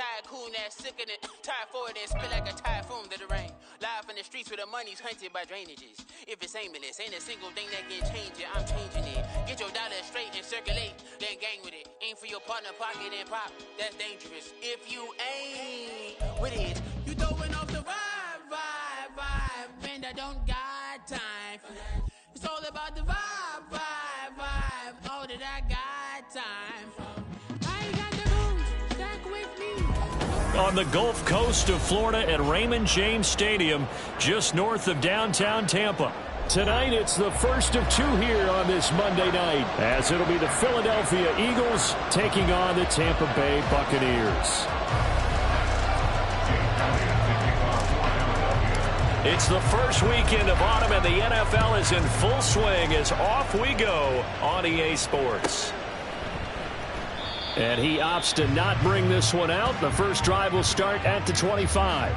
tycoon that's sickening. Tire forward and spit like a typhoon to the rain. Live in the streets where the money's hunted by drainages. If it's aimless, ain't a single thing that can change it. I'm changing it. Get your dollar straight and circulate, then gang with it. Aim for your partner pocket and pop. That's dangerous. If you ain't with it, you throwing off the vibe. Man, I don't got time for that. It's all about the vibe. All that I got time for. I ain't got the moves. Stack with me. On the Gulf Coast of Florida at Raymond James Stadium, just north of downtown Tampa. Tonight, it's the first of two here on this Monday night, as it'll be the Philadelphia Eagles taking on the Tampa Bay Buccaneers. It's the first weekend of autumn, and the NFL is in full swing as off we go on EA Sports. And he opts to not bring this one out. The first drive will start at the 25.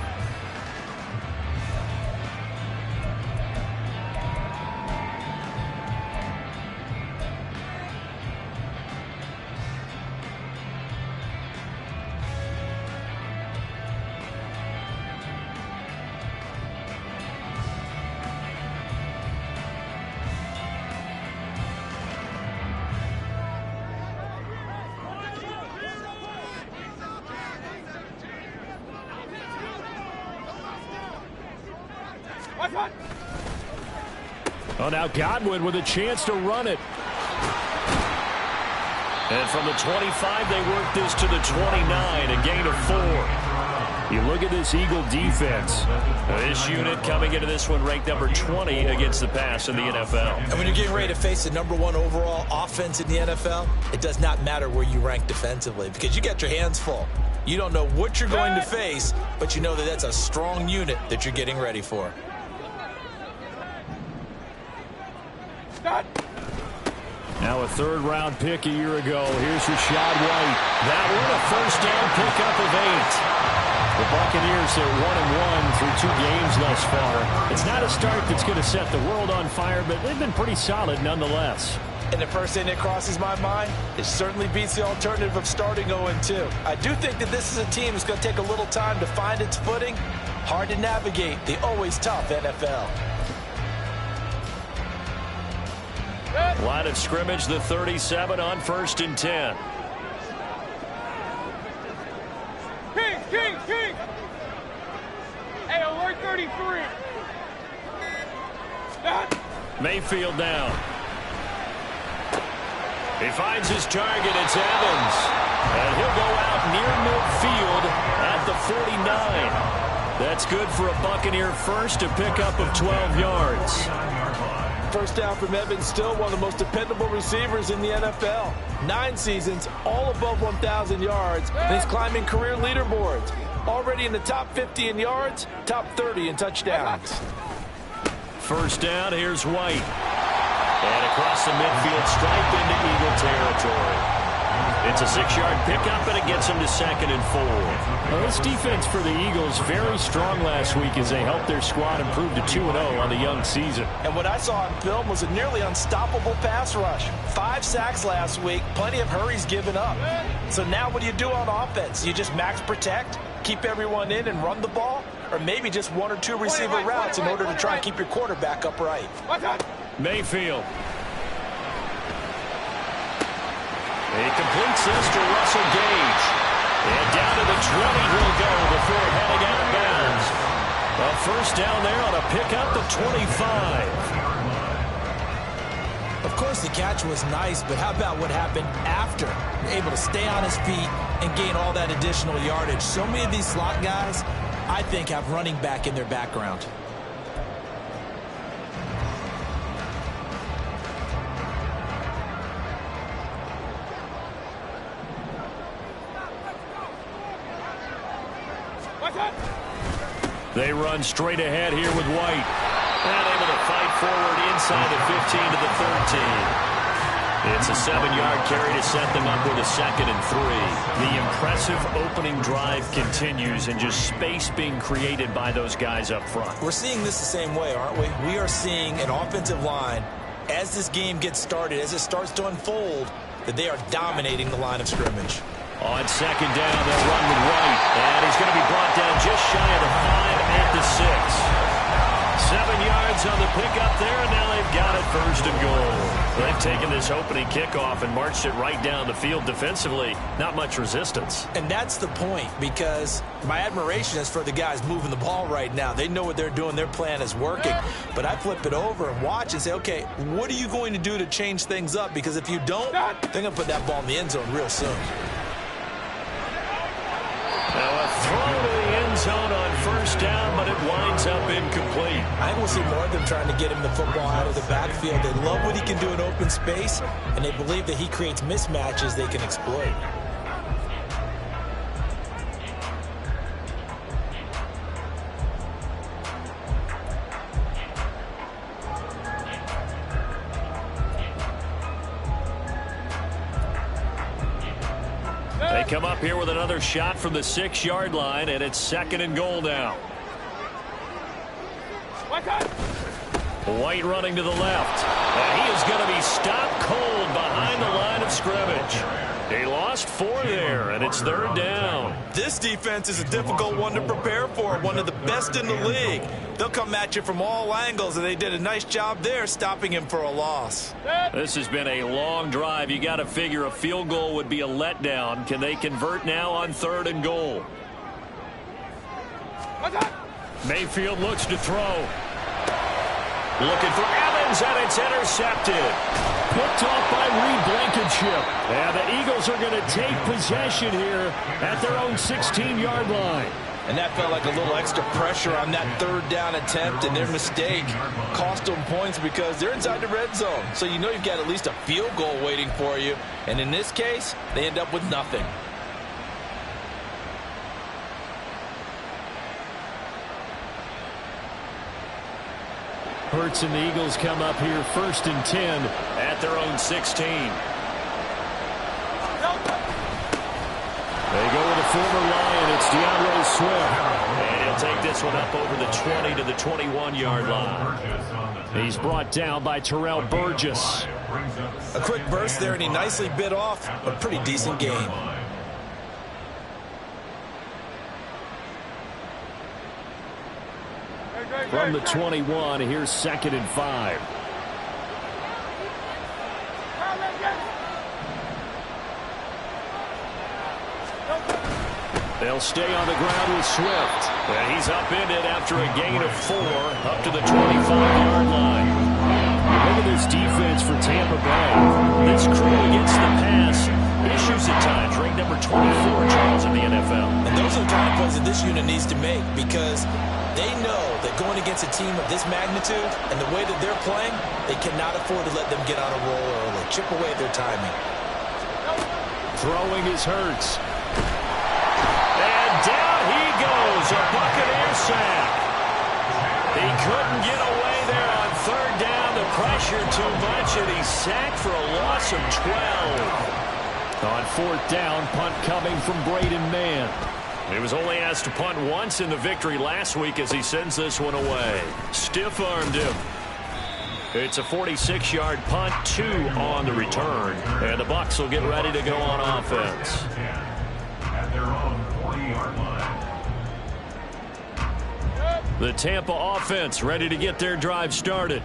Oh, now Godwin with a chance to run it. And from the 25, they work this to the 29, a gain of 4. You look at this Eagle defense. This unit coming into this one ranked number 20 against the pass in the NFL. And when you're getting ready to face the #1 overall offense in the NFL, it does not matter where you rank defensively because you got your hands full. You don't know what you're going to face, but you know that that's a strong unit that you're getting ready for. Now a third-round pick a year ago. Here's Rachaad White. That one a first down pickup of 8. The Buccaneers are 1-1 through 2 games thus far. It's not a start that's going to set the world on fire, but they've been pretty solid nonetheless. And the first thing that crosses my mind, it certainly beats the alternative of starting 0-2. I do think that this is a team that's going to take a little time to find its footing. Hard to navigate the always tough NFL. Line of scrimmage, the 37 on 1st and 10. King! Hey, alert 33. Mayfield down. He finds his target. It's Evans. And he'll go out near midfield at the 49. That's good for a Buccaneer first, a pickup of 12 yards. First down from Evans, still one of the most dependable receivers in the NFL. 9 seasons, all above 1,000 yards, and he's climbing career leaderboards. Already in the top 50 in yards, top 30 in touchdowns. First down, here's White. And across the midfield stripe into Eagle territory. It's a 6-yard pickup, and it gets him to 2nd and 4. Well, this defense for the Eagles very strong last week as they helped their squad improve to 2-0 on the young season. And what I saw on film was a nearly unstoppable pass rush. 5 sacks last week, plenty of hurries given up. So now what do you do on offense? You just max protect, keep everyone in and run the ball? Or maybe just 1 or 2 receiver routes in order to try and keep your quarterback upright? Mayfield. He completes this to Russell Gage. And down to the 20 he'll go before heading out of bounds. A first down there on a pickup of 25. Of course, the catch was nice, but how about what happened after? Able to stay on his feet and gain all that additional yardage. So many of these slot guys, I think, have running back in their background. They run straight ahead here with White. And able to fight forward inside the 15 to the 13. It's a 7-yard carry to set them up with a 2nd and 3. The impressive opening drive continues and just space being created by those guys up front. We're seeing this the same way, aren't we? We are seeing an offensive line, as this game gets started, as it starts to unfold, that they are dominating the line of scrimmage. On second down, they'll run with White. And he's going to be brought down just shy of the 5 at the 6. 7 yards on the pickup there, and now they've got it first and goal. They've taken this opening kickoff and marched it right down the field defensively. Not much resistance. And that's the point, because my admiration is for the guys moving the ball right now. They know what they're doing. Their plan is working. But I flip it over and watch and say, okay, what are you going to do to change things up? Because if you don't, they're going to put that ball in the end zone real soon. Now a throw to the end zone on first down, but it winds up incomplete. I think we'll see more of them trying to get him the football out of the backfield. They love what he can do in open space, and they believe that he creates mismatches they can exploit. They come up here with another shot from the 6-yard line, and it's second and goal now. White running to the left. And he is going to be stopped cold behind the line of scrimmage. They lost 4 there, and it's third down. This defense is a difficult one to prepare for, one of the best in the league. They'll come at you from all angles, and they did a nice job there stopping him for a loss. This has been a long drive. You got to figure a field goal would be a letdown. Can they convert now on third and goal? Mayfield looks to throw. Looking for Evans, and it's intercepted. Picked off by Reed Blankenship. And the Eagles are going to take possession here at their own 16-yard line. And that felt like a little extra pressure on that third down attempt, and their mistake cost them points because they're inside the red zone. So you know you've got at least a field goal waiting for you. And in this case, they end up with nothing. Hurts and the Eagles come up here first and 10 at their own 16. They go with a former Lion. It's DeAndre Swift. And he'll take this one up over the 20 to the 21-yard line. He's brought down by Terrell Burgess. A quick burst there, and he nicely bit off a pretty decent game. From the 21, here's second and 5. They'll stay on the ground with Swift. And he's upended after a gain of 4 up to the 25-yard line. Look at this defense for Tampa Bay. This crew against the pass issues at times, ranked number 24, Charles, in the NFL. And those are the kind of plays that this unit needs to make, because they know that going against a team of this magnitude and the way that they're playing, they cannot afford to let them get on a roll early. Chip away at their timing. Throwing is Hurts. And down he goes, a Buccaneer sack. He couldn't get away there on third down. The pressure too much, and he's sacked for a loss of 12. On fourth down, punt coming from Braden Mann. He was only asked to punt once in the victory last week as he sends this one away. Stiff-armed him. It's a 46-yard punt, 2 on the return. And the Bucs will get ready to go on offense. At their own 40-yard line. The Tampa offense ready to get their drive started.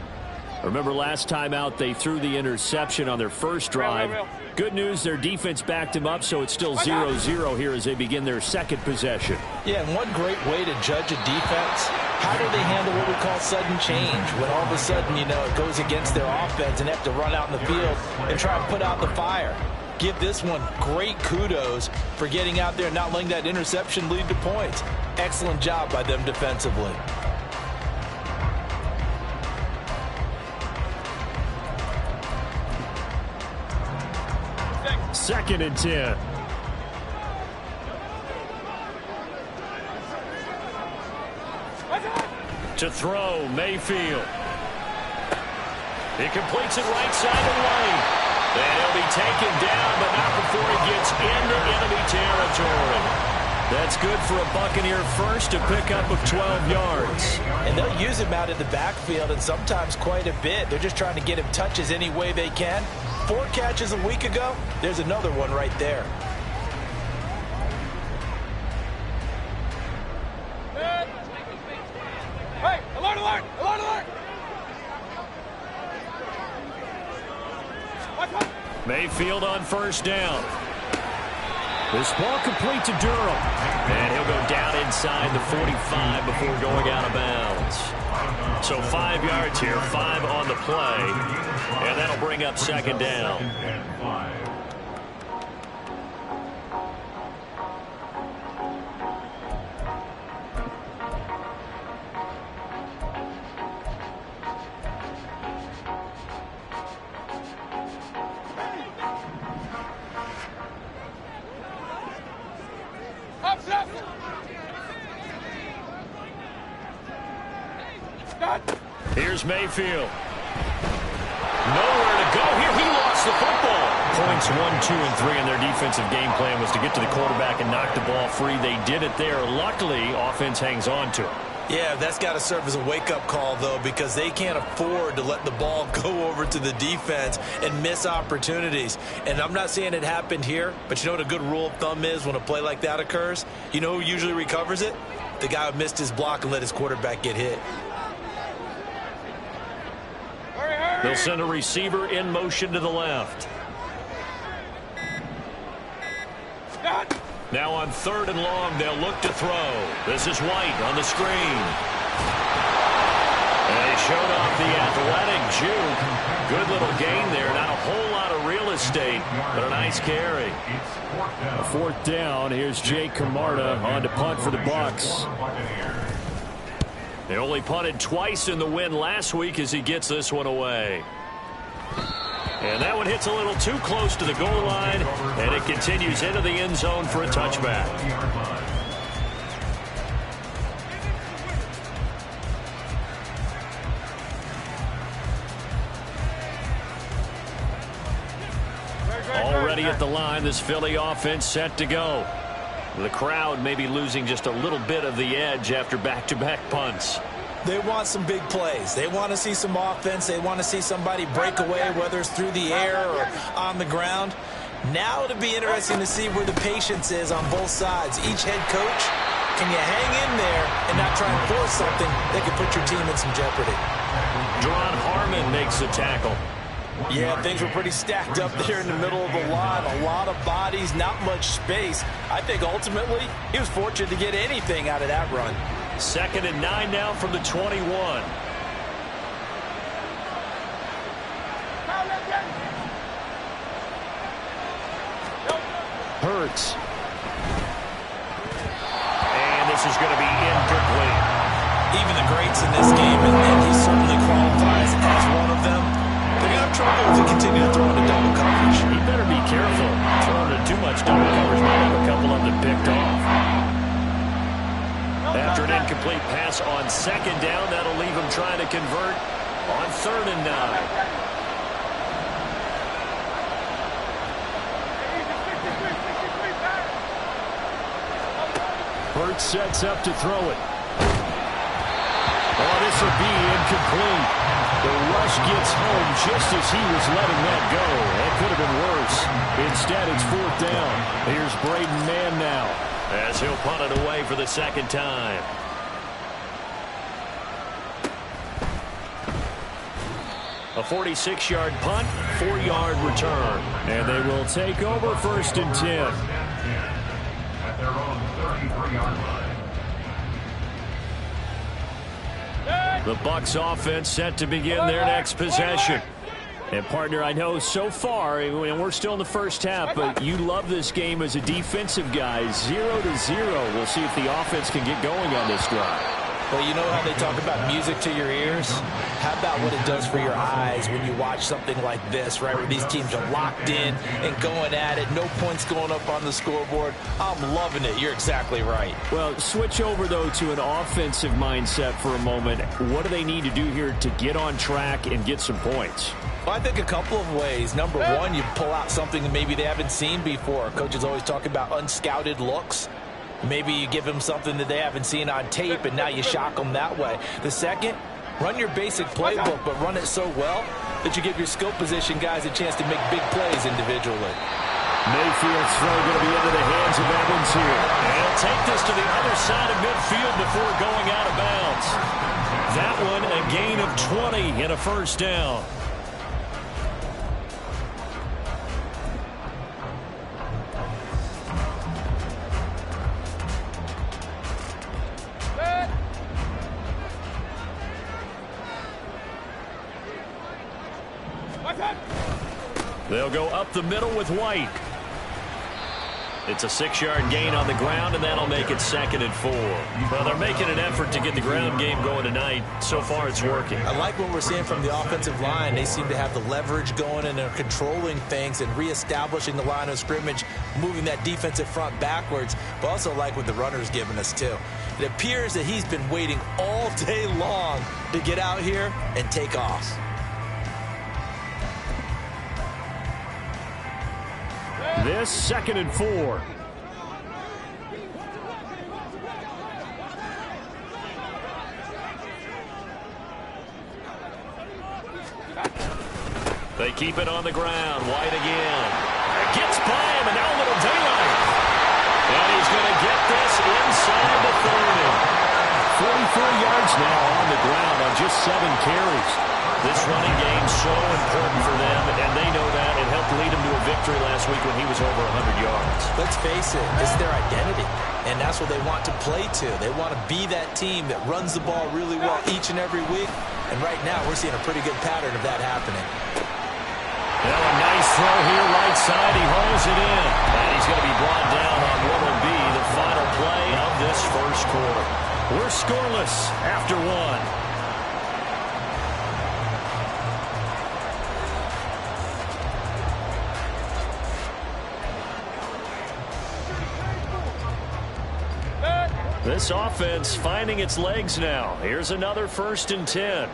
Remember last time out they threw the interception on their first drive. Good news, their defense backed him up, so it's still 0-0 here as they begin their second possession. Yeah, and one great way to judge a defense, how do they handle what we call sudden change? When all of a sudden, you know, it goes against their offense and they have to run out in the field and try and put out the fire. Give this one great kudos for getting out there and not letting that interception lead to points. Excellent job by them defensively. Second and 10. To throw, Mayfield. He completes it right side of the lane. And he'll be taken down, but not before he gets into enemy territory. That's good for a Buccaneer first, a pickup of 12 yards. And they'll use him out in the backfield, and sometimes quite a bit. They're just trying to get him touches any way they can. 4 catches a week ago, there's another one right there. Mayfield on first down. This ball complete to Durham. And he'll go down inside the 45 before going out of bounds. So 5 yards here, 5 on the play. And that'll bring up second down. Here's Mayfield. Nowhere to go here. He lost the football. Points 1, 2, and 3 in their defensive game plan was to get to the quarterback and knock the ball free. They did it there. Luckily, offense hangs on to it. Yeah, that's got to serve as a wake-up call, though, because they can't afford to let the ball go over to the defense and miss opportunities. And I'm not saying it happened here, but you know what a good rule of thumb is when a play like that occurs? You know who usually recovers it? The guy who missed his block and let his quarterback get hit. They'll send a receiver in motion to the left. Now on 3rd and long, they'll look to throw. This is White on the screen. And they showed off the athletic juke. Good little gain there. Not a whole lot of real estate, but a nice carry. A 4th down. Here's Jake Camarda on to punt for the Bucs. They only punted twice in the win last week as he gets this one away. And that one hits a little too close to the goal line, and it continues into the end zone for a touchback. Already at the line, this Philly offense set to go. The crowd may be losing just a little bit of the edge after back-to-back punts. They want some big plays. They want to see some offense. They want to see somebody break away, whether it's through the air or on the ground. Now it'll be interesting to see where the patience is on both sides. Each head coach, can you hang in there and not try and force something that could put your team in some jeopardy? Deron Harmon makes the tackle. Yeah, things were pretty stacked up there in the middle of the line. A lot of bodies, not much space. I think ultimately he was fortunate to get anything out of that run. 2nd and 9 now from the 21. Hurts. And this is going to be incomplete. Even the greats in this game, and he certainly qualifies as one of them, they're going to have trouble if they continue to throw into double coverage. He better be careful. Throwing into too much double coverage might have a couple of them picked off. After an incomplete pass on 2nd down, that'll leave him trying to convert on 3rd and 9. Hurts sets up to throw it. Oh, this will be incomplete. The rush gets home just as he was letting that go. That could have been worse. Instead, it's 4th down. Here's Braden Mann now, as he'll punt it away for the 2nd time. A 46-yard punt, 4-yard return. And they will take over 1st and 10. At their own 33-yard line. The Bucs offense set to begin their next possession. And, partner, I know so far, and we're still in the first half, but you love this game as a defensive guy. 0-0. We'll see if the offense can get going on this drive. Well, you know how they talk about music to your ears? How about what it does for your eyes when you watch something like this, right, where these teams are locked in and going at it, no points going up on the scoreboard? I'm loving it. You're exactly right. Well, switch over, though, to an offensive mindset for a moment. What do they need to do here to get on track and get some points? Well, I think a couple of ways. Number one, you pull out something that maybe they haven't seen before. Coaches always talk about unscouted looks. Maybe you give them something that they haven't seen on tape, and now you shock them that way. The second, run your basic playbook, but run it so well that you give your skill position guys a chance to make big plays individually. Mayfield's throw going to be into the hands of Evans here. And he'll take this to the other side of midfield before going out of bounds. That one, a gain of 20 and a 1st down. They'll go up the middle with White. It's a 6-yard gain on the ground, and that'll make it 2nd and 4. Well, they're making an effort to get the ground game going tonight. So far, it's working. I like what we're seeing from the offensive line. They seem to have the leverage going, and they're controlling things and reestablishing the line of scrimmage, moving that defensive front backwards. But also like what the runner's giving us, too. It appears that he's been waiting all day long to get out here and take off. This 2nd and 4. They keep it on the ground. White again. Gets by him, and now a little daylight. And he's going to get this inside the 30. 44 yards now on the ground on just 7 carries. This running game's so important for them, and they know that. It helped lead him to a victory last week when he was over 100 yards. Let's face it, it's their identity, and that's what they want to play to. They want to be that team that runs the ball really well each and every week, and right now we're seeing a pretty good pattern of that happening. Now a nice throw here, right side. He hauls it in, and he's going to be brought down on what will be the final play of this first quarter. We're scoreless after 1. This offense finding its legs now. Here's another 1st and 10.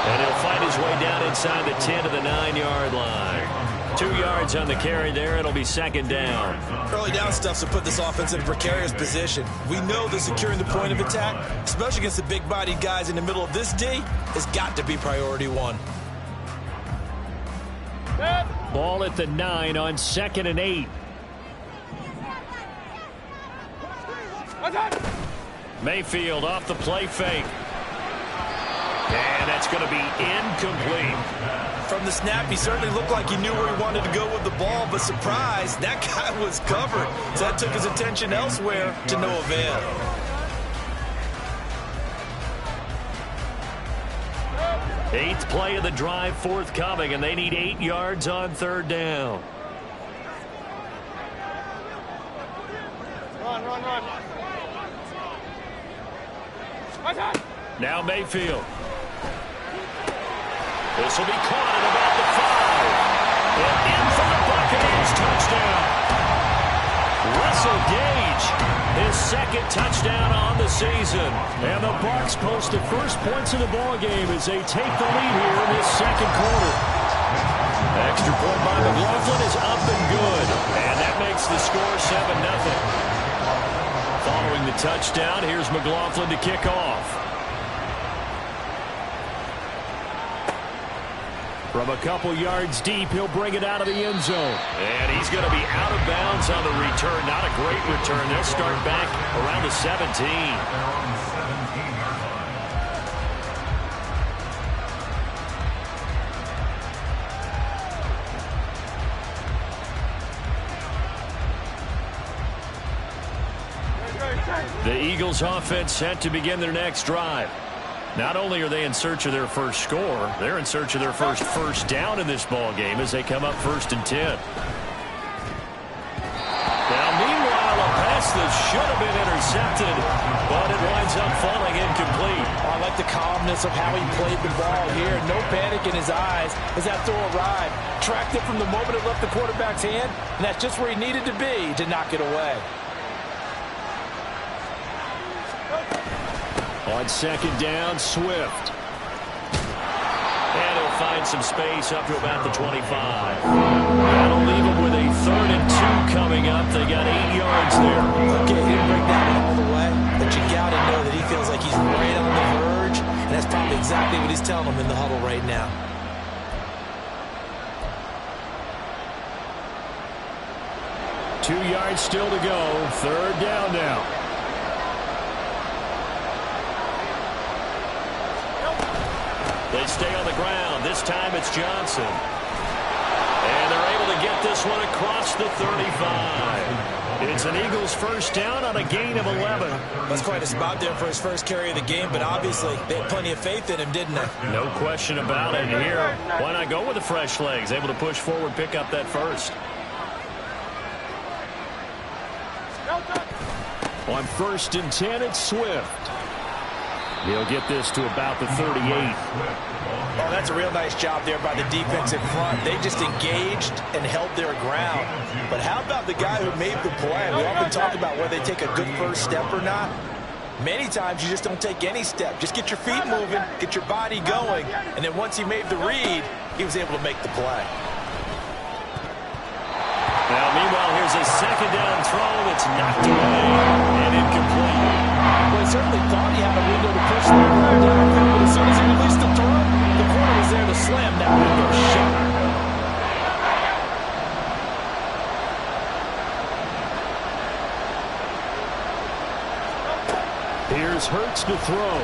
And he'll find his way down inside the 10 to the 9-yard line. 2 yards on the carry there. It'll be 2nd down. Early down stuff to put this offense in a precarious position. We know that securing the point of attack, especially against the big-bodied guys in the middle of this D, has got to be priority 1. Ball at the 9 on 2nd and 8. Mayfield off the play fake. And that's going to be incomplete. From the snap, he certainly looked like he knew where he wanted to go with the ball, but surprise, that guy was covered. So that took his attention elsewhere to no avail. Eighth play of the drive forthcoming, and they need 8 yards on 3rd down. Run. Now Mayfield. This will be caught at about the 5. And in for the Buccaneers touchdown. Russell Gage, his 2nd touchdown on the season. And the Bucs post the first points of the ballgame as they take the lead here in this 2nd quarter. Extra point by McLaughlin is up and good. And that makes the score 7-0. Following the touchdown, here's McLaughlin to kick off. From a couple yards deep, he'll bring it out of the end zone. And he's going to be out of bounds on the return. Not a great return. They'll start back around the 17. The Eagles offense set to begin their next drive. Not only are they in search of their first score, they're in search of their first down in this ball game as they come up 1st and 10. Now, meanwhile, a pass that should have been intercepted, but it winds up falling incomplete. Oh, I like the calmness of how he played the ball here. No panic in his eyes as that throw arrived. Tracked it from the moment it left the quarterback's hand, and that's just where he needed to be to knock it away. On 2nd down, Swift. And he'll find some space up to about the 25. That'll leave him with a 3rd and 2 coming up. They got 8 yards there. Okay, he didn't break that one all the way, but you got to know that he feels like he's right on the verge, and that's probably exactly what he's telling them in the huddle right now. Two yards still to go. 3rd down now. They stay on the ground. This time it's Johnson. And they're able to get this one across the 35. It's an Eagles first down on a gain of 11. That's quite a spot there for his first carry of the game, but obviously they had plenty of faith in him, didn't they? No question about it. Here, why not go with the fresh legs? Able to push forward, pick up that first. On 1st and 10, it's Swift. He'll get this to about the 38. Oh, that's a real nice job there by the defensive front. They just engaged and held their ground. But how about the guy who made the play? We often talk about whether they take a good first step or not. Many times you just don't take any step. Just get your feet moving, get your body going, and then once he made the read, he was able to make the play. Now, meanwhile, here's a second down throw that's knocked away and incomplete. Well, he certainly thought he had a window to push the ball downfield, but as soon as he released the throw, the corner was there to slam that window shut. Here's Hurts to throw.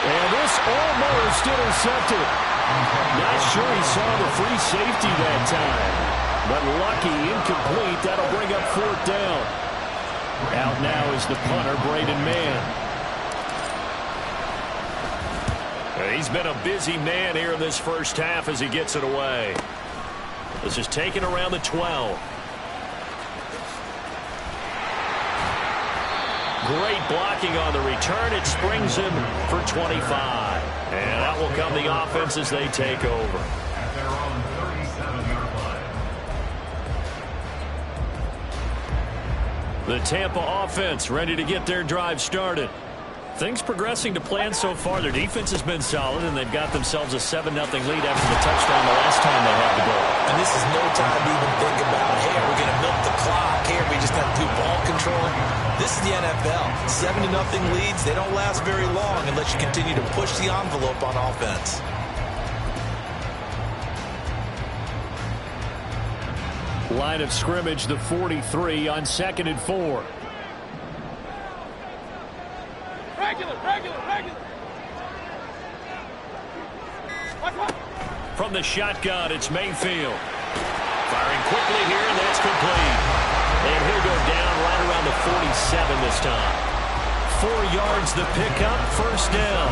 And this almost intercepted. Not sure he saw the free safety that time. But lucky, incomplete. That'll bring up 4th down. Out now is the punter, Braden Mann. He's been a busy man here in this first half as he gets it away. This is taken around the 12. Great blocking on the return. It springs him for 25. And that will come the offense as they take over. The Tampa offense ready to get their drive started. Things progressing to plan so far. Their defense has been solid, and they've got themselves a 7-0 lead after the touchdown the last time they had the ball. And this is no time to even think about, hey, are we going to milk the clock? Hey, are we just going to do ball control? This is the NFL. 7-0 leads, they don't last very long unless you continue to push the envelope on offense. Line of scrimmage, the 43 on 2nd and 4. Regular. From the shotgun, it's Mayfield. Firing quickly here, and that's complete. And he'll go down right around the 47 this time. 4 yards the pickup, first down.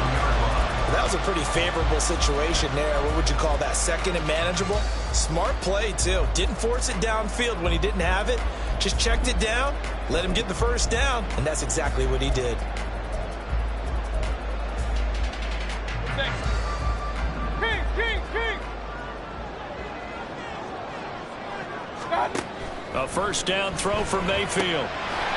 That was a pretty favorable situation there. What would you call that? Second and manageable? Smart play, too. Didn't force it downfield when he didn't have it. Just checked it down, let him get the first down, and that's exactly what he did. King. A first down throw for Mayfield.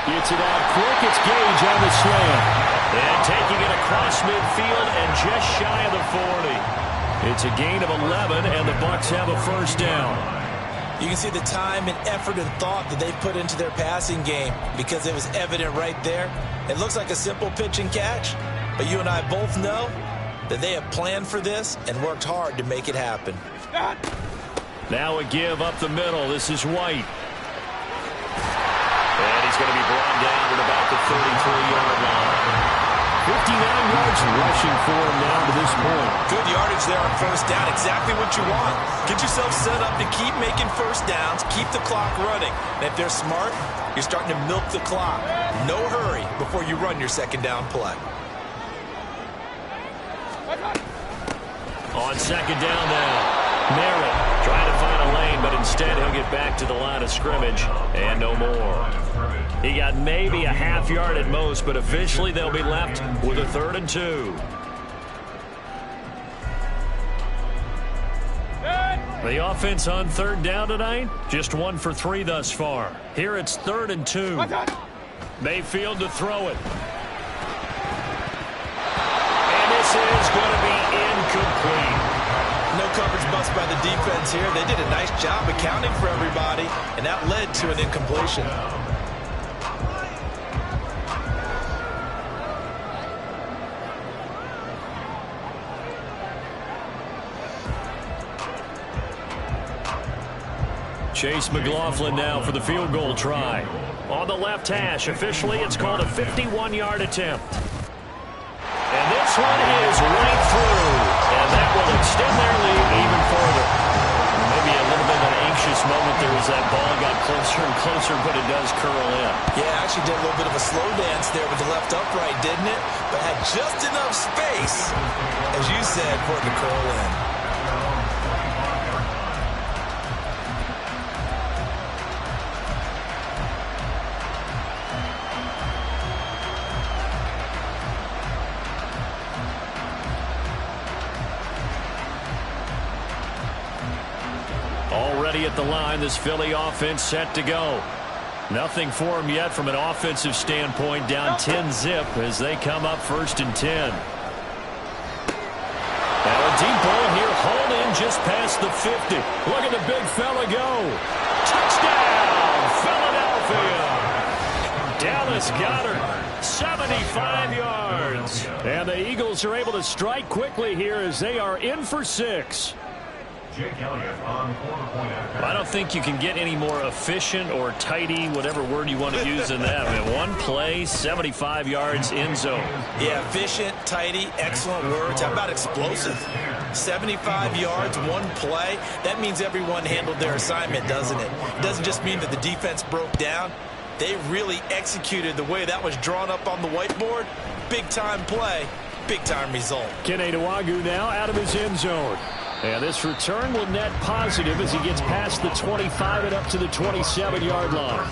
Gets it out quick. It's Gage on the slant. And taking it across midfield and just shy of the 40. It's a gain of 11, and the Bucs have a first down. You can see the time and effort and thought that they put into their passing game because it was evident right there. It looks like a simple pitch and catch, but you and I both know that they have planned for this and worked hard to make it happen. Now a give up the middle. This is White. And he's going to be brought down at about the 33-yard line. 59 yards rushing for him now to this point. Good yardage there on first down. Exactly what you want. Get yourself set up to keep making first downs, keep the clock running. And if they're smart, you're starting to milk the clock. No hurry before you run your second down play. On second down now. Merritt trying to find a lane, but instead he'll get back to the line of scrimmage and no more. He got maybe a half yard at most, but officially they'll be left with a 3rd and 2. The offense on 3rd down tonight, just 1 for 3 thus far. Here it's 3rd and 2. Mayfield to throw it. And this is going to be incomplete. No coverage bust by the defense here. They did a nice job accounting for everybody, and that led to an incompletion. Chase McLaughlin now for the field goal try. On the left hash, officially it's called a 51-yard attempt. And this one is right through. And that will extend their lead even further. Maybe a little bit of an anxious moment there as that ball got closer actually did a little bit of a slow dance there with the left upright, didn't it? But had just enough space, as you said, for it to curl in. Already at the line, this Philly offense set to go. Nothing for them yet from an offensive standpoint, down 10-zip as they come up 1st and 10. Now a deep ball here, hauled in just past the 50. Look at the big fella go. Touchdown, Philadelphia. Dallas Goedert, 75 yards. And the Eagles are able to strike quickly here as they are in for 6. I don't think you can get any more efficient or tidy, whatever word you want to use in that. I mean, one play, 75 yards, end zone. Yeah, efficient, tidy, excellent words. How about explosive? 75 yards, one play. That means everyone handled their assignment, doesn't it? It doesn't just mean that the defense broke down. They really executed the way that was drawn up on the whiteboard. Big-time play, big-time result. Kene Nwangwu now out of his end zone. And this return will net positive as he gets past the 25 and up to the 27-yard line.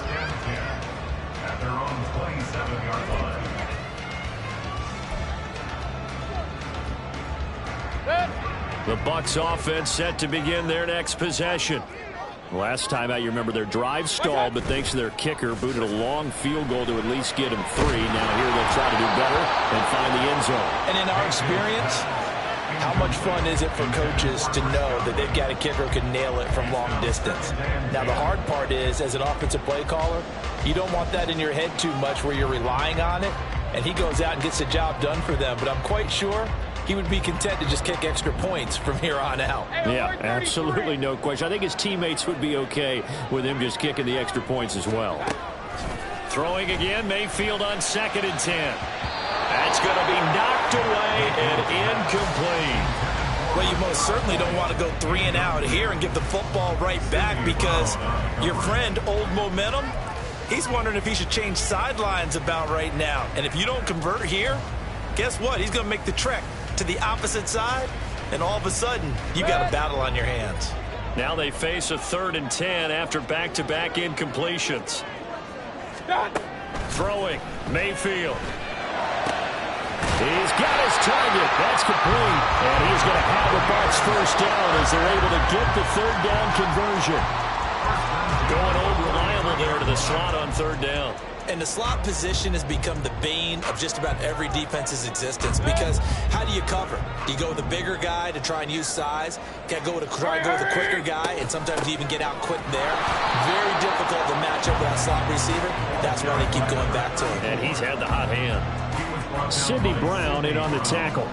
The Bucs offense set to begin their next possession. Last time out, you remember their drive stalled, but thanks to their kicker, booted a long field goal to at least get him 3. Now here they'll try to do better and find the end zone. And in our experience, how much fun is it for coaches to know that they've got a kicker who can nail it from long distance? Now, the hard part is, as an offensive play caller, you don't want that in your head too much where you're relying on it, and he goes out and gets the job done for them. But I'm quite sure he would be content to just kick extra points from here on out. Yeah, absolutely no question. I think his teammates would be okay with him just kicking the extra points as well. Throwing again, Mayfield on 2nd and 10. That's going to be knocked away and incomplete. Well, you most certainly don't want to go 3 and out here and give the football right back because your friend, Old Momentum, he's wondering if he should change sidelines about right now. And if you don't convert here, guess what? He's going to make the trek to the opposite side, and all of a sudden, you've got a battle on your hands. Now they face a 3rd and 10 after back-to-back incompletions. Throwing, Mayfield. He's got his target. That's complete. And he's going to have the Bucs 1st down as they're able to get the 3rd down conversion. Going old reliable there to the slot on 3rd down. And the slot position has become the bane of just about every defense's existence because how do you cover? Do you go with the bigger guy to try and use size? Try to go with the quicker guy, and sometimes you even get out quick there. Very difficult to match up with that slot receiver. That's why they keep going back to him. And he's had the hot hand. Sidney Brown in on the tackle.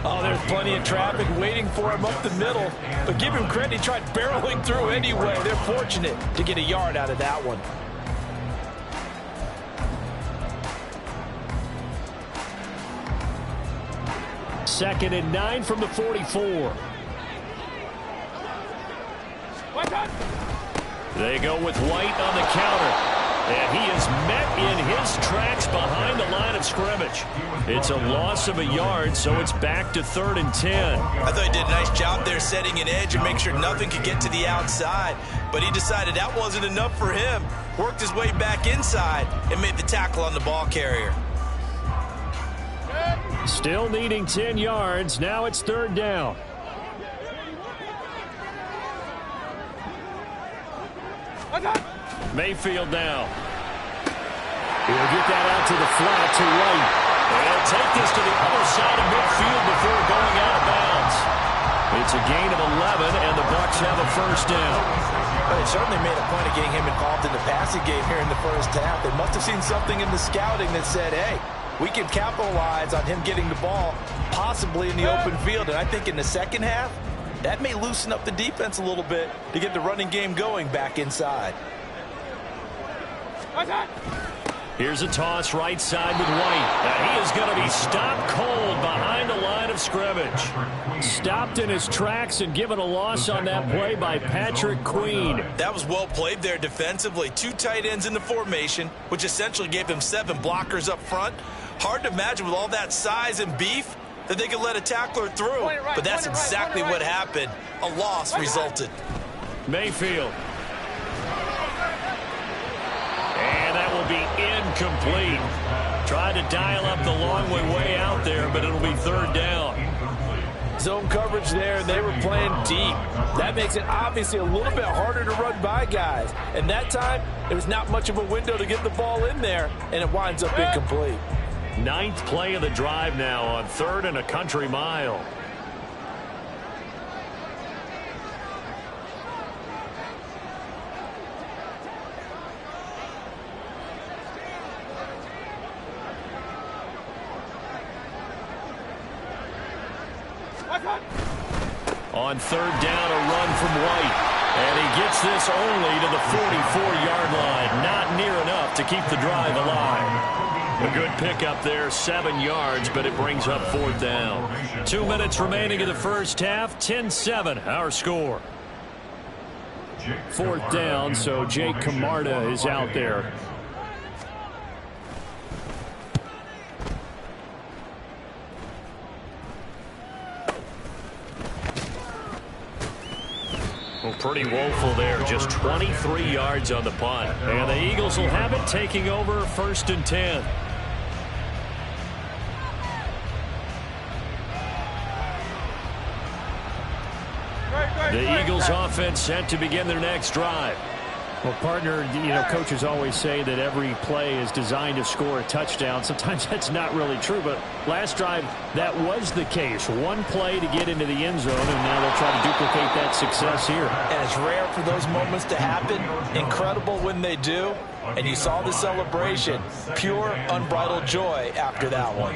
Oh, there's plenty of traffic waiting for him up the middle. But give him credit, he tried barreling through anyway. They're fortunate to get a yard out of that one. Second and 9 from the 44. They go with White on the counter. And he is met in his tracks behind the line of scrimmage. It's a loss of a yard, so it's back to 3rd and 10. I thought he did a nice job there setting an edge and make sure nothing could get to the outside. But he decided that wasn't enough for him. Worked his way back inside and made the tackle on the ball carrier. Still needing 10 yards. Now it's 3rd down. Mayfield now. He'll get that out to the flat to White. And he'll take this to the other side of midfield before going out of bounds. It's a gain of 11, and the Bucs have a 1st down. Well, they certainly made a point of getting him involved in the passing game here in the 1st half. They must have seen something in the scouting that said, hey, we can capitalize on him getting the ball possibly in the open field. And I think in the 2nd half, that may loosen up the defense a little bit to get the running game going back inside. Here's a toss right side with White. And he is going to be stopped cold behind the line line of scrimmage. Stopped in his tracks and given a loss on that play by Patrick Queen. That was well played there defensively. 2 tight ends in the formation, which essentially gave him 7 blockers up front. Hard to imagine with all that size and beef that they could let a tackler through. But that's exactly what happened. A loss resulted. Mayfield. And that will be incomplete. Tried to dial up the long way out there, but it'll be 3rd down. Zone coverage there, they were playing deep. That makes it obviously a little bit harder to run by guys. And that time, there was not much of a window to get the ball in there, and it winds up incomplete. 9th play of the drive now on 3rd and a country mile. On 3rd down, a run from White. And he gets this only to the 44-yard line. Not near enough to keep the drive alive. A good pickup there, 7 yards, but it brings up 4th down. 2 minutes remaining in the first half, 10-7, our score. 4th down, so Jake Camarda is out there. Well, pretty woeful there. Just 23 yards on the punt. And the Eagles will have it, taking over 1st and 10. The Eagles offense set to begin their next drive. Well, partner, coaches always say that every play is designed to score a touchdown. Sometimes that's not really true, but last drive, that was the case. 1 play to get into the end zone, and now they'll try to duplicate that success here. And it's rare for those moments to happen. Incredible when they do. And you saw the celebration. Pure, unbridled joy after that one.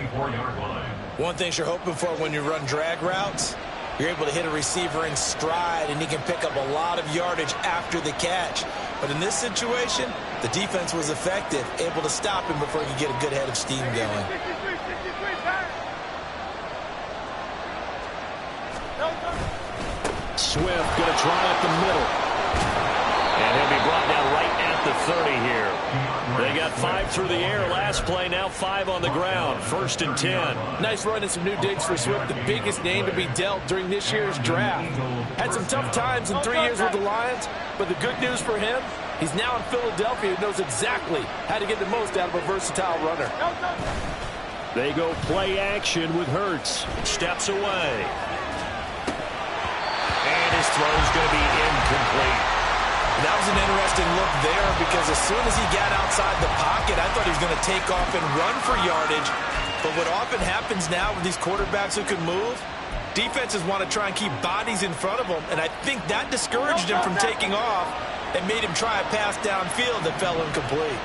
One thing you're hoping for when you run drag routes, you're able to hit a receiver in stride, and he can pick up a lot of yardage after the catch. But in this situation, the defense was effective, able to stop him before he could get a good head of steam going. Swift going to try up the middle. And he'll be brought down right at the 30 here. They got 5 through the air last play, now 5 on the ground. 1st and 10. Nice run and some new digs for Swift, the biggest name to be dealt during this year's draft. Had some tough times in 3 years with the Lions, but the good news for him, he's now in Philadelphia, who knows exactly how to get the most out of a versatile runner. They go play action with Hurts. Steps away. And his throw's going to be incomplete. That was an interesting look there, because as soon as he got outside the pocket, I thought he was going to take off and run for yardage. But what often happens now with these quarterbacks who can move, defenses want to try and keep bodies in front of them, and I think that discouraged him from taking off and made him try a pass downfield that fell incomplete.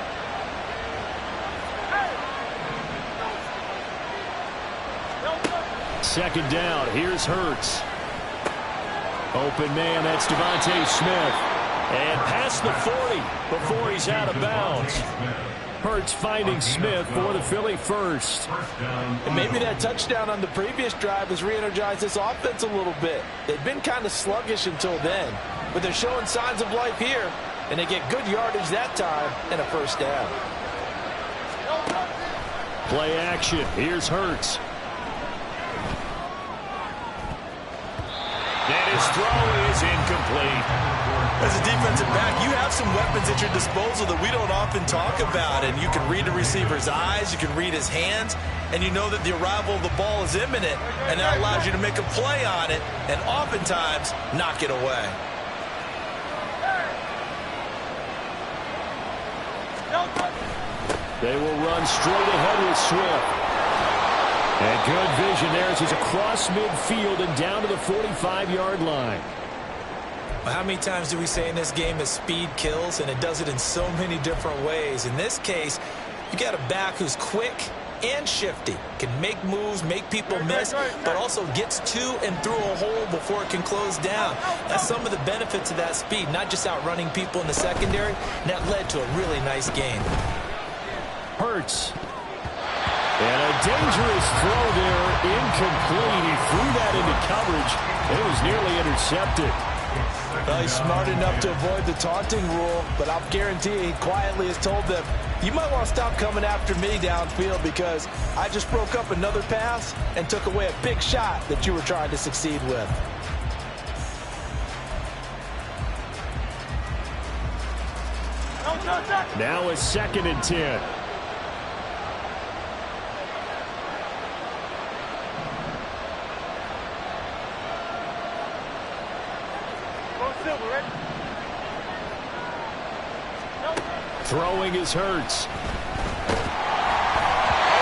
Second down, here's Hurts. Open man, that's Devontae Smith. And past the 40 before he's out of bounds. Hurts finding Smith for the Philly first. And maybe that touchdown on the previous drive has re-energized this offense a little bit. They've been kind of sluggish until then, but they're showing signs of life here, and they get good yardage that time and a 1st down. Play action. Here's Hurts. And his throw is incomplete. As a defensive back, you have some weapons at your disposal that we don't often talk about. And you can read the receiver's eyes, you can read his hands, and you know that the arrival of the ball is imminent. And that allows you to make a play on it and oftentimes knock it away. They will run straight ahead with Swift. And good vision there as he's across midfield and down to the 45-yard line. Well, how many times do we say in this game that speed kills, and it does it in so many different ways? In this case, you got a back who's quick and shifty, can make moves, make people miss, but also gets to and through a hole before it can close down. That's some of the benefits of that speed, not just outrunning people in the secondary, and that led to a really nice game. Hurts. And a dangerous throw there, incomplete. He threw that into coverage. It was nearly intercepted. Well, he's smart enough to avoid the taunting rule, but I'll guarantee he quietly has told them, you might want to stop coming after me downfield because I just broke up another pass and took away a big shot that you were trying to succeed with. Now a 2nd and 10. Throwing is Hurts. Oh,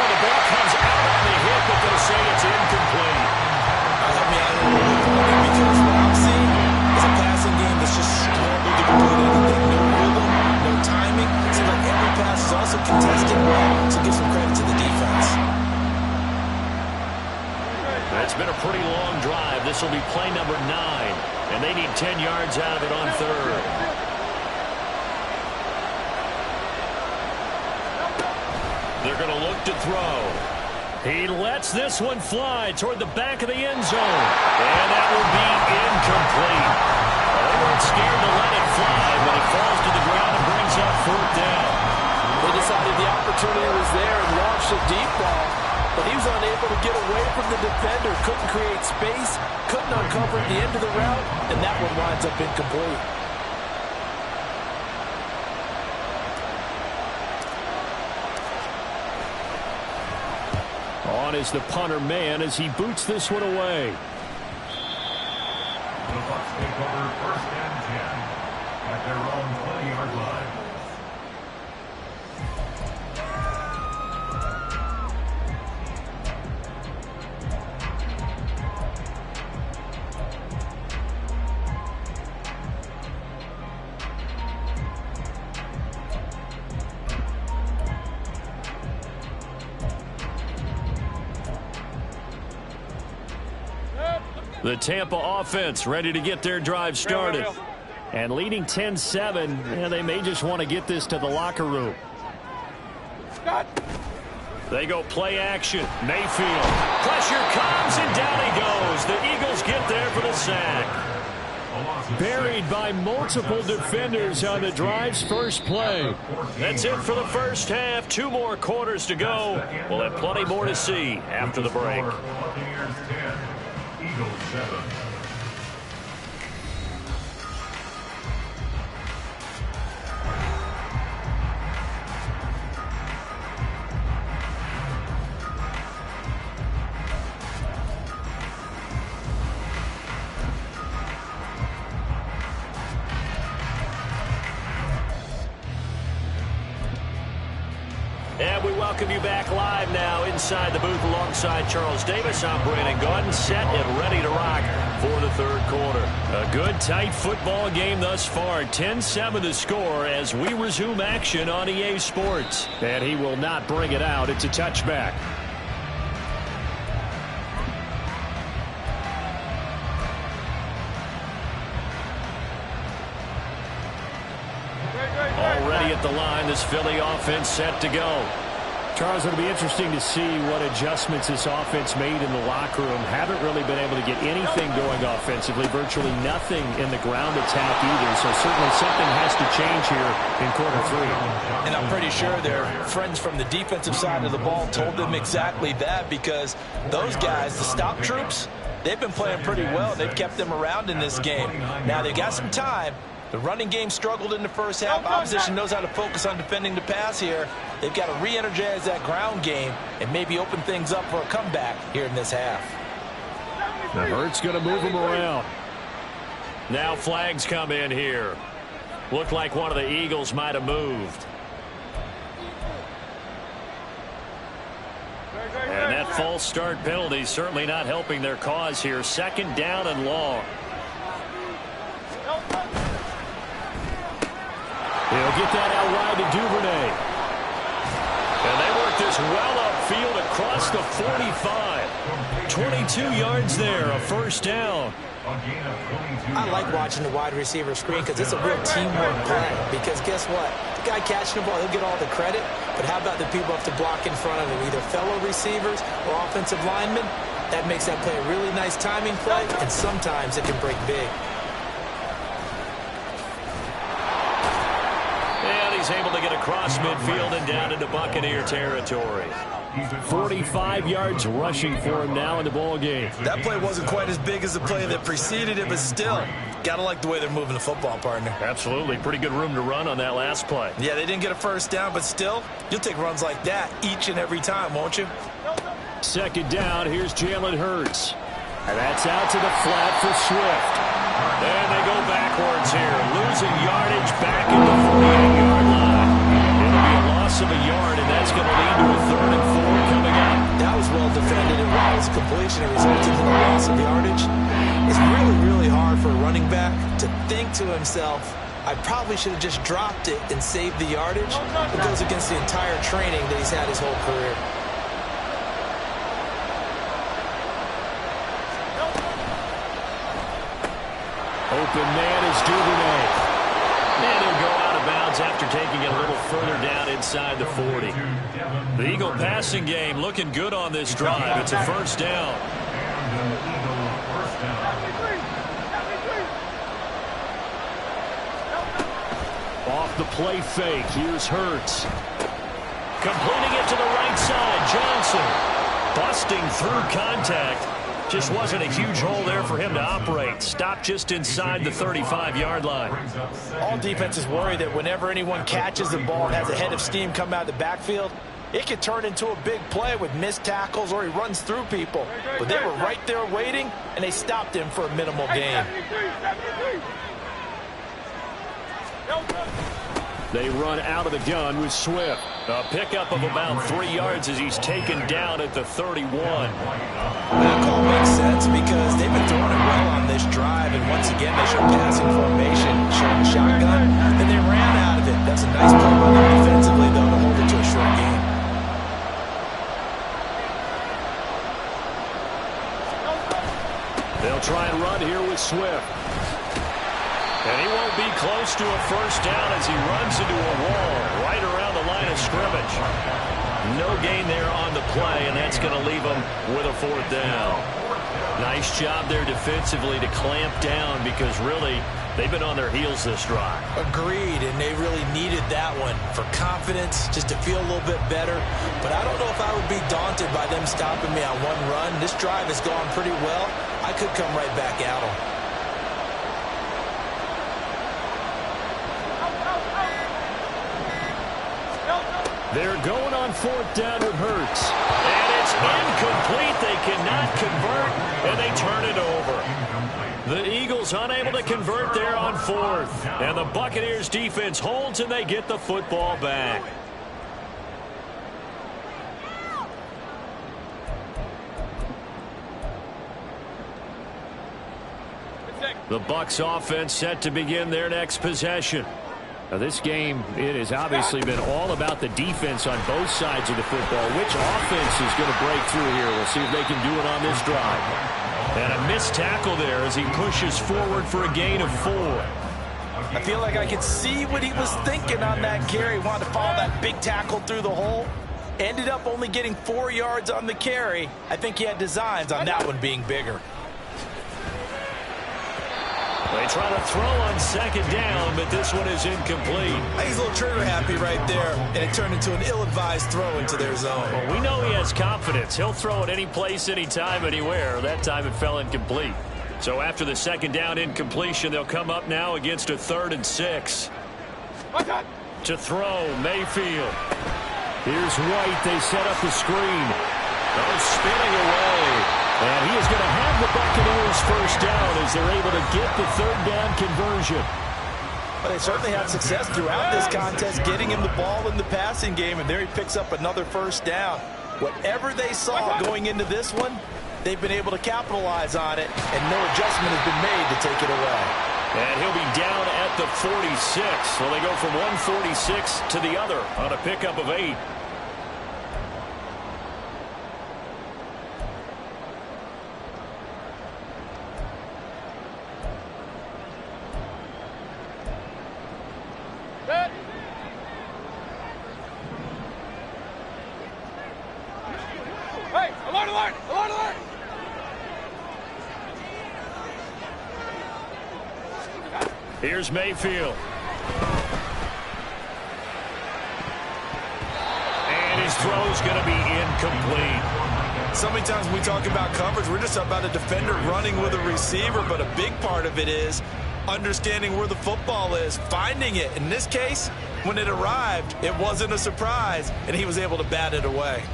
the ball comes out on the hit, but they'll say it's incomplete. Because what I'm seeing is a passing game that's just scrambled to complete anything. No rhythm, no timing. It seems like every pass is also contested well, so give some credit to the defense. It's been a pretty long drive. This will be play number 9, and they need 10 yards out of it on 3rd. They're going to look to throw. He lets this one fly toward the back of the end zone. And that will be incomplete. They weren't scared to let it fly, but it falls to the ground and brings up 4th down. They decided the opportunity was there and launched a deep ball, but he was unable to get away from the defender, couldn't create space, couldn't uncover the end of the route, and that one winds up incomplete. On is the punter man as he boots this one away. The Bucs take over 1st and 10 at their own 20-yard line. The Tampa offense ready to get their drive started. And leading 10-7, and they may just want to get this to the locker room. They go play action. Mayfield. Pressure comes, and down he goes. The Eagles get there for the sack. Buried by multiple defenders on the drive's first play. That's it for the first half. 2 more quarters to go. We'll have plenty more to see after the break. Buccaneers 10, Eagles 7. And we welcome you back live now inside the booth alongside Charles Davis. I'm Brandon Gaudin, set and ready to rock for the 3rd quarter. A good, tight football game thus far. 10-7 the score as we resume action on EA Sports. And he will not bring it out. It's a touchback. Already at the line, this Philly offense set to go. Charles, it'll be interesting to see what adjustments this offense made in the locker room. Haven't really been able to get anything going offensively, virtually nothing in the ground attack either. So certainly something has to change here in quarter 3. And I'm pretty sure their friends from the defensive side of the ball told them exactly that, because those guys, the stop troops, they've been playing pretty well. They've kept them around in this game. Now they've got some time. The running game struggled in the first half. Opposition knows how to focus on defending the pass here. They've got to re-energize that ground game and maybe open things up for a comeback here in this half. Now Hurts going to move him around. Now flags come in here. Looked like one of the Eagles might have moved. And that false start penalty certainly not helping their cause here. 2nd down and long. He'll get that out wide to Duvernay. And they work this well upfield across the 45. 22 yards there, a 1st down. I like watching the wide receiver screen because it's a real teamwork play. Because guess what? The guy catching the ball, he'll get all the credit. But how about the people who have to block in front of him, either fellow receivers or offensive linemen? That makes that play a really nice timing play, and sometimes it can break big. And he's able to get across midfield and down into Buccaneer territory. 45 yards rushing for him now in the ball game. That play wasn't quite as big as the play that preceded it, but still, gotta like the way they're moving the football, partner. Absolutely. Pretty good room to run on that last play. Yeah, they didn't get a first down, but still, you'll take runs like that each and every time, won't you? Second down, here's Jalen Hurts. And that's out to the flat for Swift. And they go backwards here, losing yardage back at the 48-yard line. It'll be a loss of a yard, and that's going to lead to a 3rd and 4 coming up. That was well defended, and while it was a completion, it resulted in a loss of yardage. It's really, really hard for a running back to think to himself, I probably should have just dropped it and saved the yardage. It goes against the entire training that he's had his whole career. Open man is Duvernay. And he'll go out of bounds after taking it a little further down inside the 40. The Eagle passing game looking good on this drive. It's a first down. Off the play fake, here's Hurts. Completing it to the right side, Johnson. Busting through contact. Just wasn't a huge hole there for him to operate. Stopped just inside the 35-yard line. All defenses worry that whenever anyone catches the ball and has a head of steam come out of the backfield, it could turn into a big play with missed tackles or he runs through people. But they were right there waiting, and they stopped him for a minimal gain. They run out of the gun with Swift. A pickup of about 3 yards as he's taken down at the 31. That call makes sense because they've been throwing it well on this drive, and once again they showed passing formation, showing the shotgun, and they ran out of it. That's a nice play by them defensively, though, to hold it to a short game. They'll try and run here with Swift. And he won't be close to a first down as he runs into a wall right around the line of scrimmage. No gain there on the play, and that's going to leave him with a 4th down. Nice job there defensively to clamp down because really they've been on their heels this drive. Agreed, and they really needed that one for confidence, just to feel a little bit better. But I don't know if I would be daunted by them stopping me on one run. This drive has gone pretty well. I could come right back at them. They're going on 4th down with Hurts. And it's incomplete. They cannot convert, and they turn it over. The Eagles unable to convert there on 4th. And the Buccaneers defense holds, and they get the football back. The Bucs offense set to begin their next possession. Now this game, it has obviously been all about the defense on both sides of the football. Which offense is going to break through here? We'll see if they can do it on this drive. And a missed tackle there as he pushes forward for a gain of 4. I feel like I could see what he was thinking on that carry. He wanted to follow that big tackle through the hole. Ended up only getting 4 yards on the carry. I think he had designs on that one being bigger. They try to throw on 2nd down, but this one is incomplete. He's a little trigger happy right there, and it turned into an ill-advised throw into their zone. Well, we know he has confidence. He'll throw it any place, anytime, anywhere. That time it fell incomplete. So after the 2nd down incompletion, they'll come up now against a 3rd and 6. To throw, Mayfield. Here's White. They set up the screen. Spinning away. And he is going to have the Buccaneers first down as they're able to get the 3rd down conversion. Well, they certainly had success throughout this contest getting him the ball in the passing game, and there he picks up another first down. Whatever they saw going into this one, they've been able to capitalize on it, and no adjustment has been made to take it away. And he'll be down at the 46. Well, they go from one 46 to the other on a pickup of 8. Here's Mayfield. And his throw's going to be incomplete. So many times when we talk about coverage, we're just about a defender running with a receiver, but a big part of it is understanding where the football is, finding it. In this case, when it arrived, it wasn't a surprise, and he was able to bat it away.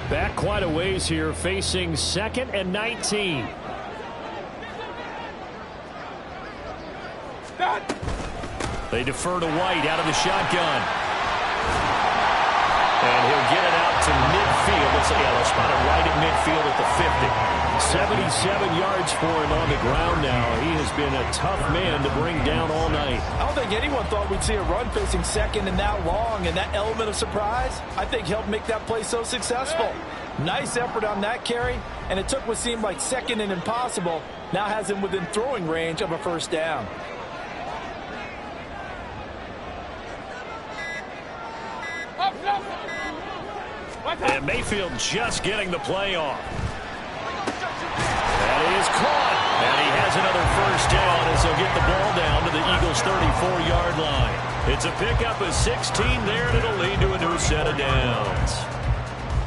Back quite a ways here, facing 2nd and 19. They defer to White out of the shotgun. And he'll get it out to midfield. They'll spot it right at midfield at the 50. 77 yards for him on the ground now. He has been a tough man to bring down all night. I don't think anyone thought we'd see a run facing second and that long, and that element of surprise, I think, helped make that play so successful. Nice effort on that carry, and it took what seemed like second and impossible, now has him within throwing range of a first down. And Mayfield just getting the play off. That is caught. And he has another first down as he'll get the ball down to the Eagles' 34-yard line. It's a pickup of 16 there, and it'll lead to a new set of downs.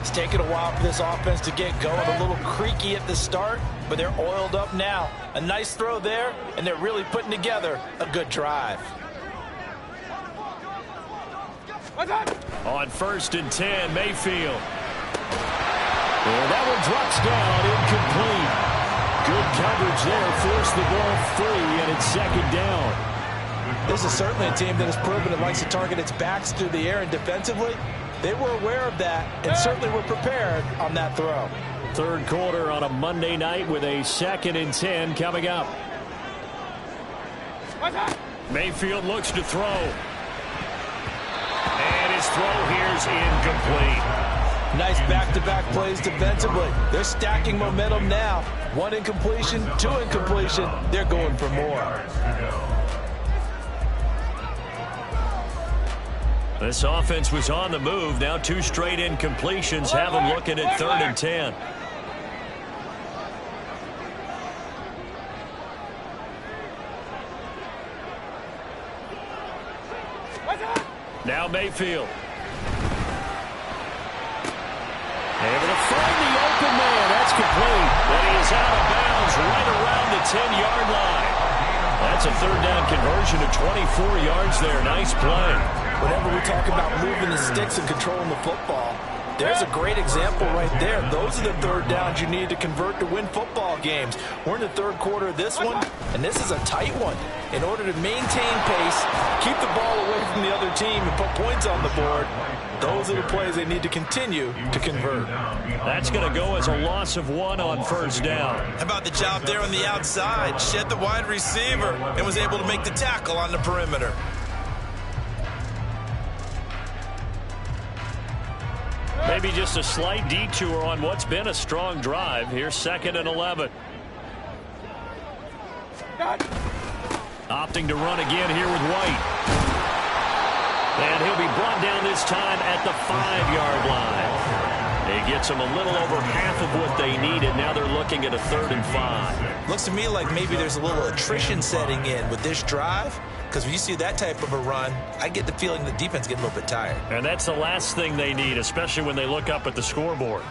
It's taken a while for this offense to get going. A little creaky at the start, but they're oiled up now. A nice throw there, and they're really putting together a good drive. On 1st and 10, Mayfield. And that one drops down, incomplete. Good coverage there, forced the ball free, and it's 2nd down. This is certainly a team that has proven it likes to target its backs through the air, and defensively, they were aware of that and certainly were prepared on that throw. 3rd quarter on a Monday night with a 2nd and 10 coming up. Mayfield looks to throw. And his throw here's incomplete. Nice back-to-back plays defensively. They're stacking momentum now. 1 incompletion, 2 incompletion. They're going for more. This offense was on the move. Now 2 straight incompletions have them looking at 3rd and 10. Now Mayfield. Able to find the open man. That's complete. But he is out of bounds right around the 10-yard line. That's a 3rd down conversion to 24 yards there. Nice play. Whenever we talk about moving the sticks and controlling the football, there's a great example right there. Those are the 3rd downs you need to convert to win football games. We're in the 3rd quarter of this one, and this is a tight one. In order to maintain pace, keep the ball away from the other team, and put points on the board, those are the plays they need to continue to convert. That's going to go as a loss of 1 on 1st down. How about the job there on the outside? Shed the wide receiver and was able to make the tackle on the perimeter. Maybe just a slight detour on what's been a strong drive. Here's 2nd and 11. Opting to run again here with White. And he'll be brought down this time at the 5-yard line. He gets them a little over half of what they needed. Now they're looking at a 3rd and 5. Looks to me like maybe there's a little attrition setting in with this drive. Because when you see that type of a run, I get the feeling the defense getting a little bit tired. And that's the last thing they need, especially when they look up at the scoreboard.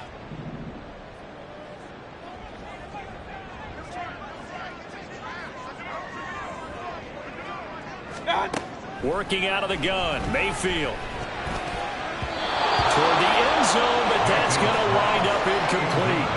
Working out of the gun, Mayfield. Toward the end zone, but that's going to wind up incomplete.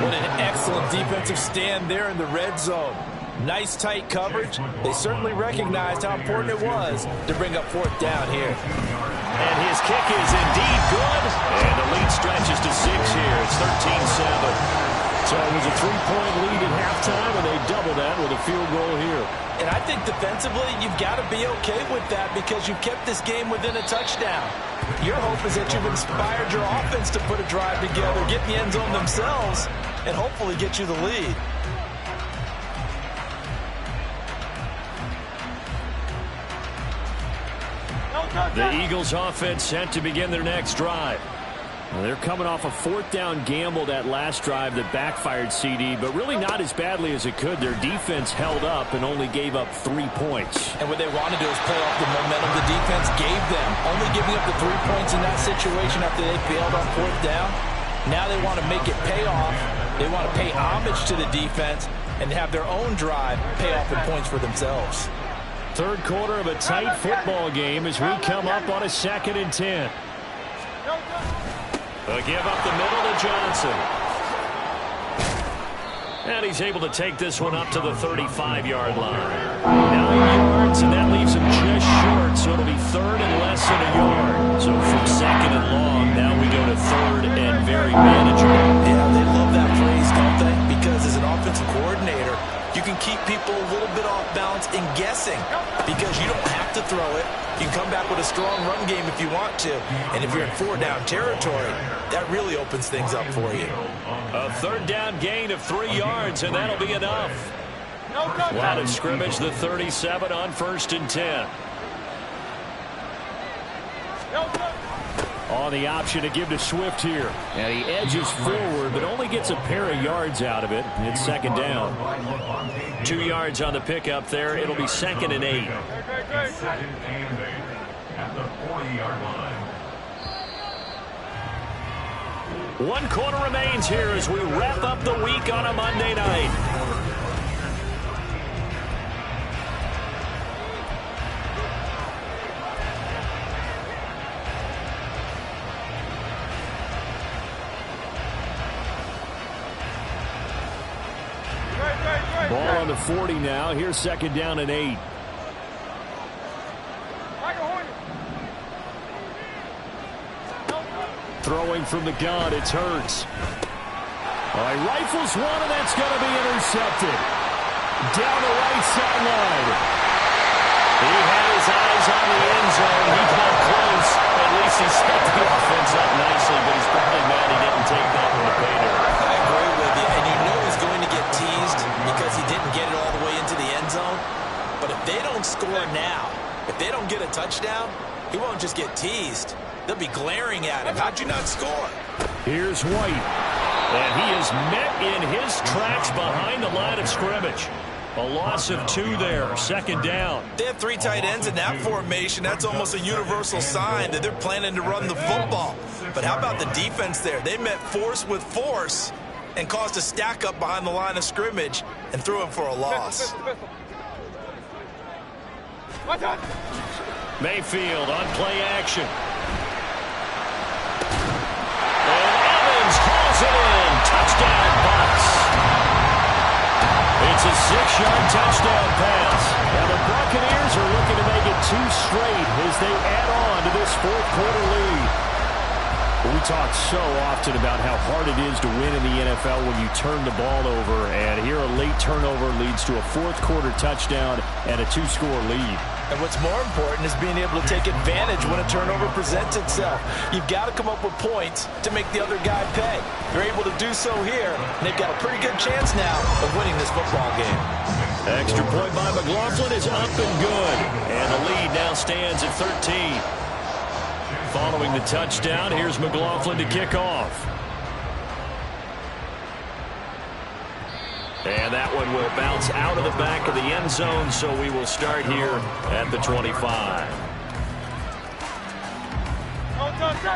What an excellent defensive stand there in the red zone. Nice tight coverage. They certainly recognized how important it was to bring up 4th down here. And his kick is indeed good. And the lead stretches to 6 here. It's 13-7. So it was a 3-point lead at halftime, and they double that with a field goal here. And I think defensively, you've got to be okay with that because you've kept this game within a touchdown. Your hope is that you've inspired your offense to put a drive together, get in the end zone themselves, and hopefully get you the lead. The Eagles offense set to begin their next drive. Well, they're coming off a fourth down gamble that last drive that backfired CD, but really not as badly as it could. Their defense held up and only gave up 3 points. And what they want to do is play off the momentum the defense gave them. Only giving up the 3 points in that situation after they bailed on fourth down. Now they want to make it pay off. They want to pay homage to the defense and have their own drive pay off in points for themselves. Third quarter of a tight football game as we come up on a 2nd and 10. A give up the middle to Johnson. And he's able to take this one up to the 35-yard line. 9 yards, and that leaves him just short, so it'll be third and less than a yard. So from 2nd and long, now we go to 3rd and very manageable. Yeah, they love that phrase, don't they? Because as an offensive coordinator, you can keep people a little bit off balance in guessing because you don't have to throw it. You can come back with a strong run game if you want to. And if you're in 4-down territory, that really opens things up for you. A 3rd down gain of 3 yards, and that'll be enough. Line of scrimmage, the 37 on 1st and 10. On the option to give to Swift here. And he edges forward, but only gets a pair of yards out of it. It's 2nd down. 2 yards on the pickup there. It'll be 2nd and 8. 2nd and 8 at the 40-yard line. 1 quarter remains here as we wrap up the week on a Monday night. Ball on the 40 now. Here's 2nd down and 8. Throwing from the gun, it's Hurts. He rifles one, and that's going to be intercepted. Down the right sideline. He had his eyes on the end zone. He got close. At least he set the offense up nicely, but he's probably mad he didn't take that one to pay dirt. I agree with you, and you know he's going to get teased because he didn't get it all the way into the end zone. But if they don't score now, if they don't get a touchdown, he won't just get teased. They'll be glaring at him. How'd you not score? Here's White. And he is met in his tracks behind the line of scrimmage. A loss of 2 there. 2nd down. They have 3 tight ends in that formation. That's almost a universal sign that they're planning to run the football. But how about the defense there? They met force with force and caused a stack up behind the line of scrimmage and threw him for a loss. Mayfield on play action. And Evans hauls it in. Touchdown, Bucs. It's a 6-yard touchdown pass. Now the Buccaneers are looking to make it 2 straight as they add on to this 4th quarter lead. We talk so often about how hard it is to win in the NFL when you turn the ball over, and here a late turnover leads to a 4th quarter touchdown and a 2-score lead. And what's more important is being able to take advantage when a turnover presents itself. You've got to come up with points to make the other guy pay. They're able to do so here, and they've got a pretty good chance now of winning this football game. Extra point by McLaughlin is up and good, and the lead now stands at 13. Following the touchdown, here's McLaughlin to kick off. And that one will bounce out of the back of the end zone, so we will start here at the 25.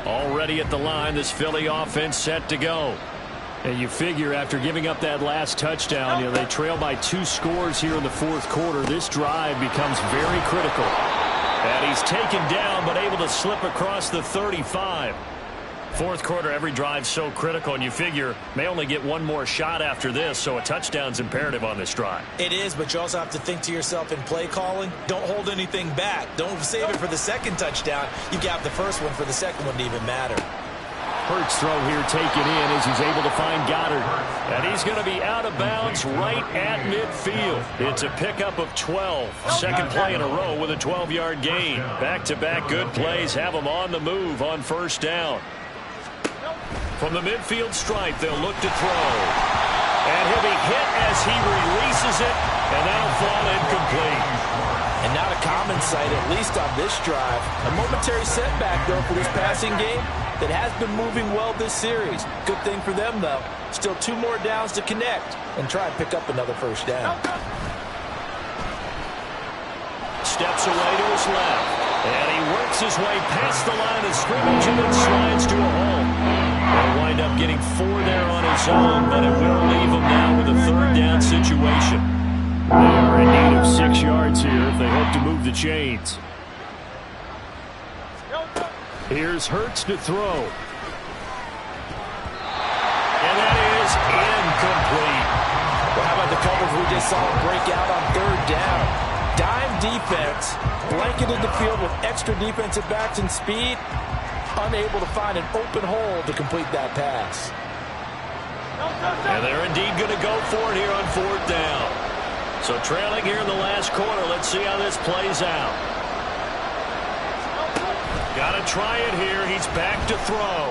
Already at the line, this Philly offense set to go. And you figure after giving up that last touchdown, they trail by 2 scores here in the 4th quarter. This drive becomes very critical. And he's taken down, but able to slip across the 35. 4th quarter, every drive so critical, and you figure may only get 1 more shot after this, so a touchdown's imperative on this drive. It is, but you also have to think to yourself in play calling, don't hold anything back. Don't save it for the 2nd touchdown. You got the 1st one for the 2nd one to even matter. Hurts throw here taken in as he's able to find Goddard. And he's going to be out of bounds right at midfield. It's a pickup of 12. 2nd play in a row with a 12-yard gain. Back-to-back good plays have him on the move on 1st down. From the midfield stripe, they'll look to throw. And he'll be hit as he releases it, and that'll fall incomplete. And not a common sight, at least on this drive. A momentary setback, though, for this passing game that has been moving well this series. Good thing for them, though. Still 2 more downs to connect and try and pick up another first down. Steps away to his left. And he works his way past the line of scrimmage and then slides to a hole. He'll wind up getting 4 there on his own, but it will leave him now with a 3rd down situation. They are in need of 6 yards here if they hope to move the chains. Here's Hurts to throw. And that is incomplete. Well, how about the coverage we just saw break out on 3rd down? Dime defense, blanketed the field with extra defensive backs and speed, unable to find an open hole to complete that pass. And they're indeed going to go for it here on 4th down. So trailing here in the last quarter, let's see how this plays out. Got to try it here. He's back to throw.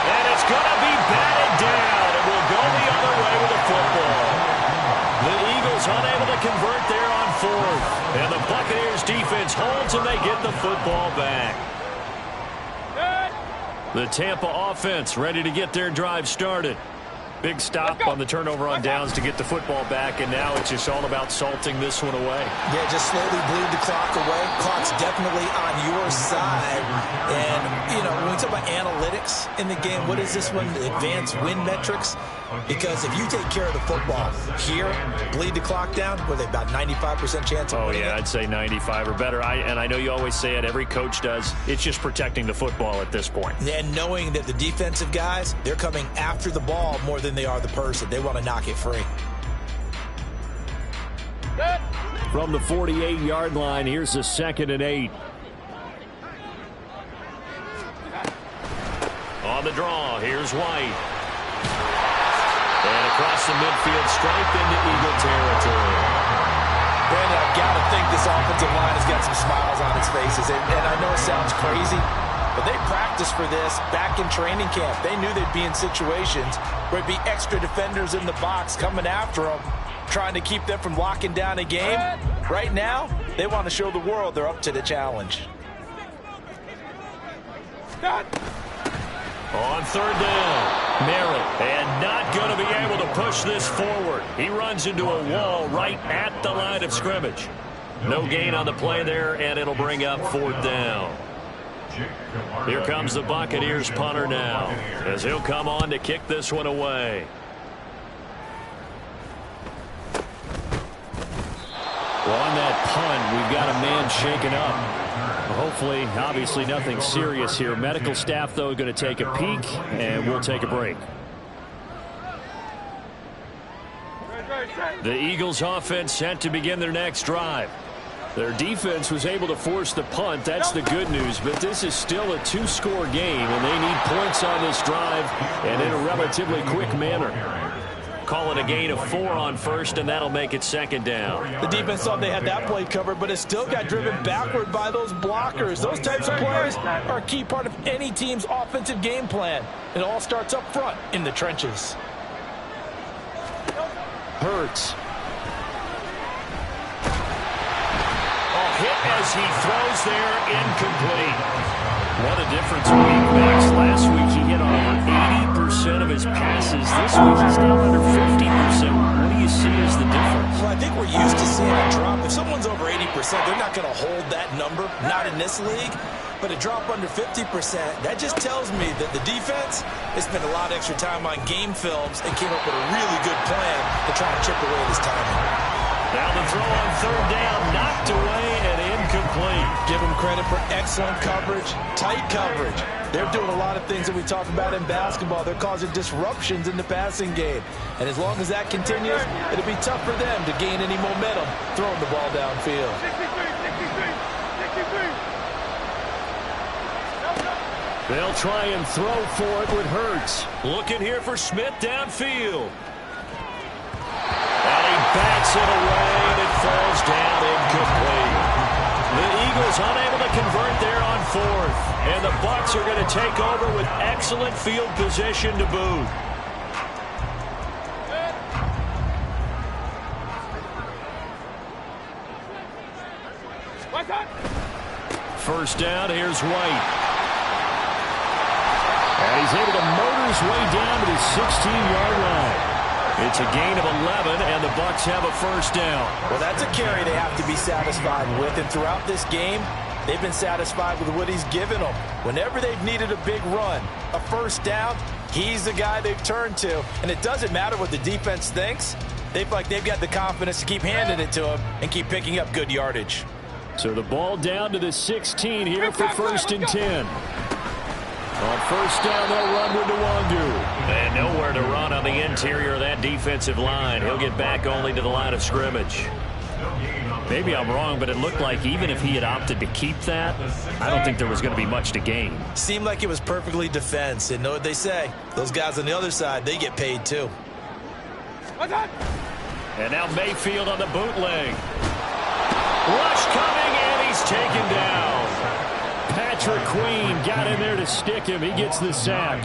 And it's going to be batted down. And we'll go the other way with the football. The Eagles unable to convert there on 4th. And the Buccaneers defense holds and they get the football back. The Tampa offense ready to get their drive started. Big stop on the turnover on downs to get the football back, and now it's just all about salting this one away. Yeah, just slowly bleed the clock away. Clock's definitely on your side. And, you know, when we talk about analytics in the game, what is this one? Advanced win metrics? Because if you take care of the football here, bleed the clock down, what are they, about 95% chance of winning it? I'd say 95 or better. And I know you always say it, every coach does. It's just protecting the football at this point. And knowing that the defensive guys, they're coming after the ball more than they are the person. They want to knock it free. From the 48-yard line, here's a 2nd and 8. On the draw, here's White. And across the midfield stripe into Eagle territory. Brandon, I've got to think this offensive line has got some smiles on its faces. And I know it sounds crazy, but they practiced for this back in training camp. They knew they'd be in situations where it'd be extra defenders in the box coming after them, trying to keep them from locking down a game. Right now, they want to show the world they're up to the challenge. On 3rd down, Merritt, and not going to be able to push this forward. He runs into a wall right at the line of scrimmage. No gain on the play there, and it'll bring up 4th down. Here comes the Buccaneers punter now, as he'll come on to kick this one away. Well, on that punt, we've got a man shaken up. Hopefully, obviously nothing serious here. Medical staff, though, going to take a peek, and we'll take a break. The Eagles offense set to begin their next drive. Their defense was able to force the punt. That's the good news, but this is still a 2-score game, and they need points on this drive and in a relatively quick manner. Call it a gain of 4 on 1st, and that'll make it 2nd down. The defense thought they had that play covered, but it still got driven backward by those blockers. Those types of plays are a key part of any team's offensive game plan. It all starts up front in the trenches. Hurts. Hit as he throws there, incomplete. What a difference a week makes. Last week he hit on over 80% of his passes. This week he's now under 50%. What do you see as the difference? Well, I think we're used to seeing a drop. If someone's over 80%, they're not going to hold that number, not in this league. But a drop under 50%, that just tells me that the defense has spent a lot of extra time on game films and came up with a really good plan to try to chip away this timing. Now the throw on 3rd down, knocked away and incomplete. Give them credit for excellent coverage, tight coverage. They're doing a lot of things that we talk about in basketball. They're causing disruptions in the passing game. And as long as that continues, it'll be tough for them to gain any momentum throwing the ball downfield. 63. They'll try and throw for it with Hurts. Looking here for Smith downfield. And he backs it away, and it falls down incomplete. The Eagles unable to convert there on 4th. And the Bucs are going to take over with excellent field position to boot. first down. Here's White. And he's able to motor his way down to the 16-yard line. It's a gain of 11, and the Bucs have a first down. Well, that's a carry they have to be satisfied with, and throughout this game, they've been satisfied with what he's given them. Whenever they've needed a big run, a first down, he's the guy they've turned to. And it doesn't matter what the defense thinks. They feel like they've got the confidence to keep handing it to him and keep picking up good yardage. So the ball down to the 16 here for first and 10. On first down, they'll run with Nwangu. And nowhere to run on the interior of that defensive line. He'll get back only to the line of scrimmage. Maybe I'm wrong, but it looked like even if he had opted to keep that, I don't think there was going to be much to gain. Seemed like it was perfectly defense. And know what they say? Those guys on the other side, they get paid too. And now Mayfield on the bootleg. Rush coming, and he's taken down. Patrick Queen got in there to stick him. He gets the sack.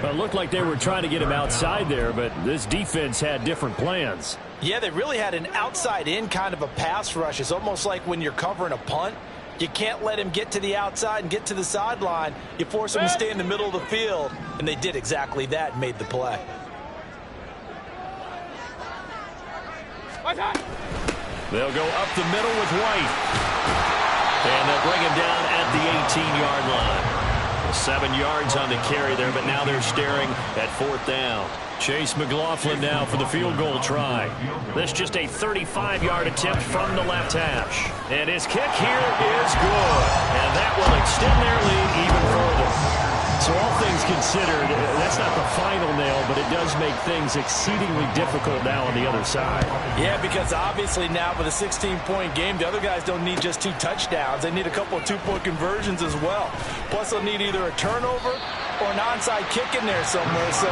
But it looked like they were trying to get him outside there, but this defense had different plans. Yeah, they really had an outside-in kind of a pass rush. It's almost like when you're covering a punt. You can't let him get to the outside and get to the sideline. You force him to stay in the middle of the field, and they did exactly that and made the play. They'll go up the middle with White. And they'll bring him down at the 18-yard line. 7 yards on the carry there, but now they're staring at fourth down. Chase McLaughlin now for the field goal try. This just a 35-yard attempt from the left hash. And his kick here is good. And that will extend their lead even further. So all things considered, that's not the final nail, but it does make things exceedingly difficult now on the other side. Yeah, because obviously now with a 16-point game, the other guys don't need just 2 touchdowns. They need a couple of 2-point conversions as well. Plus, they'll need either a turnover or an onside kick in there somewhere. So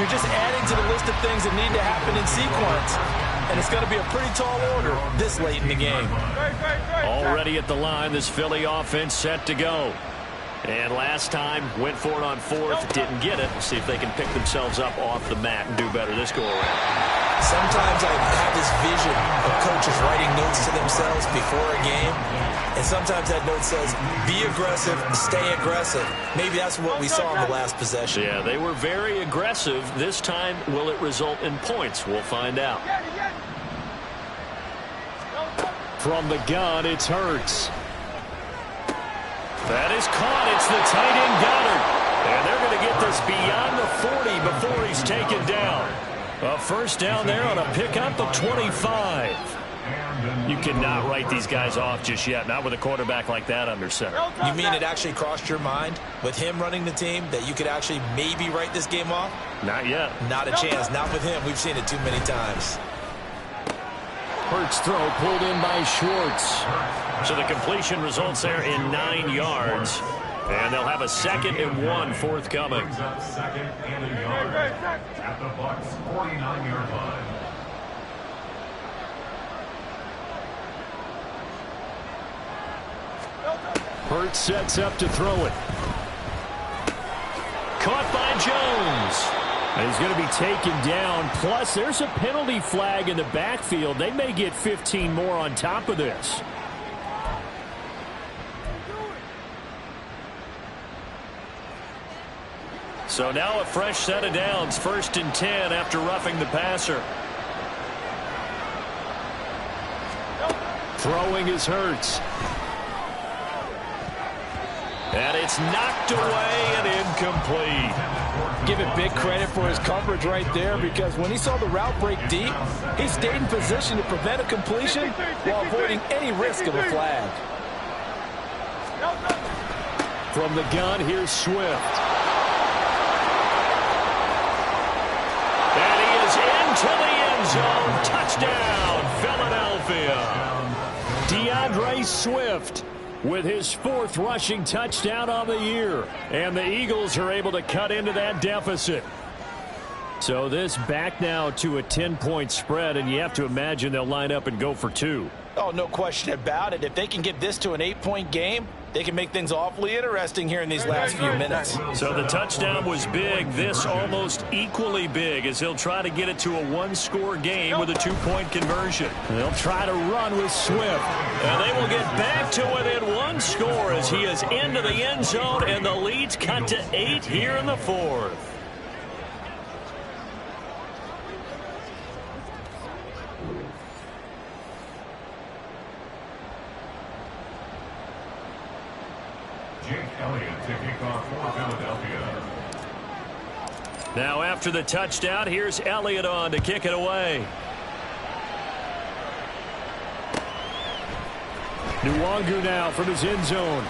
you're just adding to the list of things that need to happen in sequence. And it's going to be a pretty tall order this late in the game. Already at the line, this Philly offense set to go. And last time, went for it on fourth, didn't get it. We'll see if they can pick themselves up off the mat and do better this go-around. Sometimes I have this vision of coaches writing notes to themselves before a game. And sometimes that note says, be aggressive, stay aggressive. Maybe that's what we saw in the last possession. Yeah, they were very aggressive. This time, will it result in points? We'll find out. From the gun, it's Hurts. That is caught. It's the tight end Goddard. And they're going to get this beyond the 40 before he's taken down. A first down there on a pickup of 25. You cannot write these guys off just yet, not with a quarterback like that under center. You mean it actually crossed your mind with him running the team that you could actually maybe write this game off? Not yet. Not a chance. Not with him. We've seen it too many times. Hurts throw pulled in by Schwartz. So the completion results there in 9 yards. And they'll have a 2nd and 1 forthcoming. Second and a yard at the Bucs' 49-yard line. Hurts sets up to throw it. Caught by Jones. And he's going to be taken down. Plus, there's a penalty flag in the backfield. They may get 15 more on top of this. So now a fresh set of downs. 1st and 10 after roughing the passer. Throwing is Hurts. And it's knocked away and incomplete. Give it big credit for his coverage right there, because when he saw the route break deep, he stayed in position to prevent a completion while avoiding any risk of a flag. From the gun, here's Swift. And he is into the end zone. Touchdown, Philadelphia. DeAndre Swift with his 4th rushing touchdown on the year. And the Eagles are able to cut into that deficit. So this back now to a 10-point spread, and you have to imagine they'll line up and go for 2. Oh, no question about it. If they can get this to an 8-point game, They can make things awfully interesting here in these last few minutes. So the touchdown was big. This almost equally big as he'll try to get it to a one-score game with a two-point conversion. They'll try to run with Swift. And they will get back to within one score as he is into the end zone, and the lead's cut to 8 here in the fourth. Now after the touchdown, here's Elliott on to kick it away. Nwangu now from his end zone.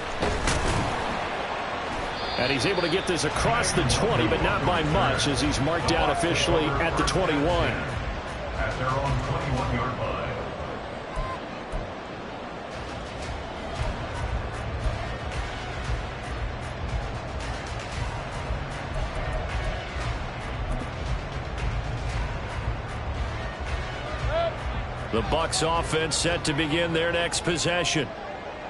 And he's able to get this across the 20, but not by much, as he's marked down officially at the 21. At their own 21-yard line. The Bucs offense set to begin their next possession.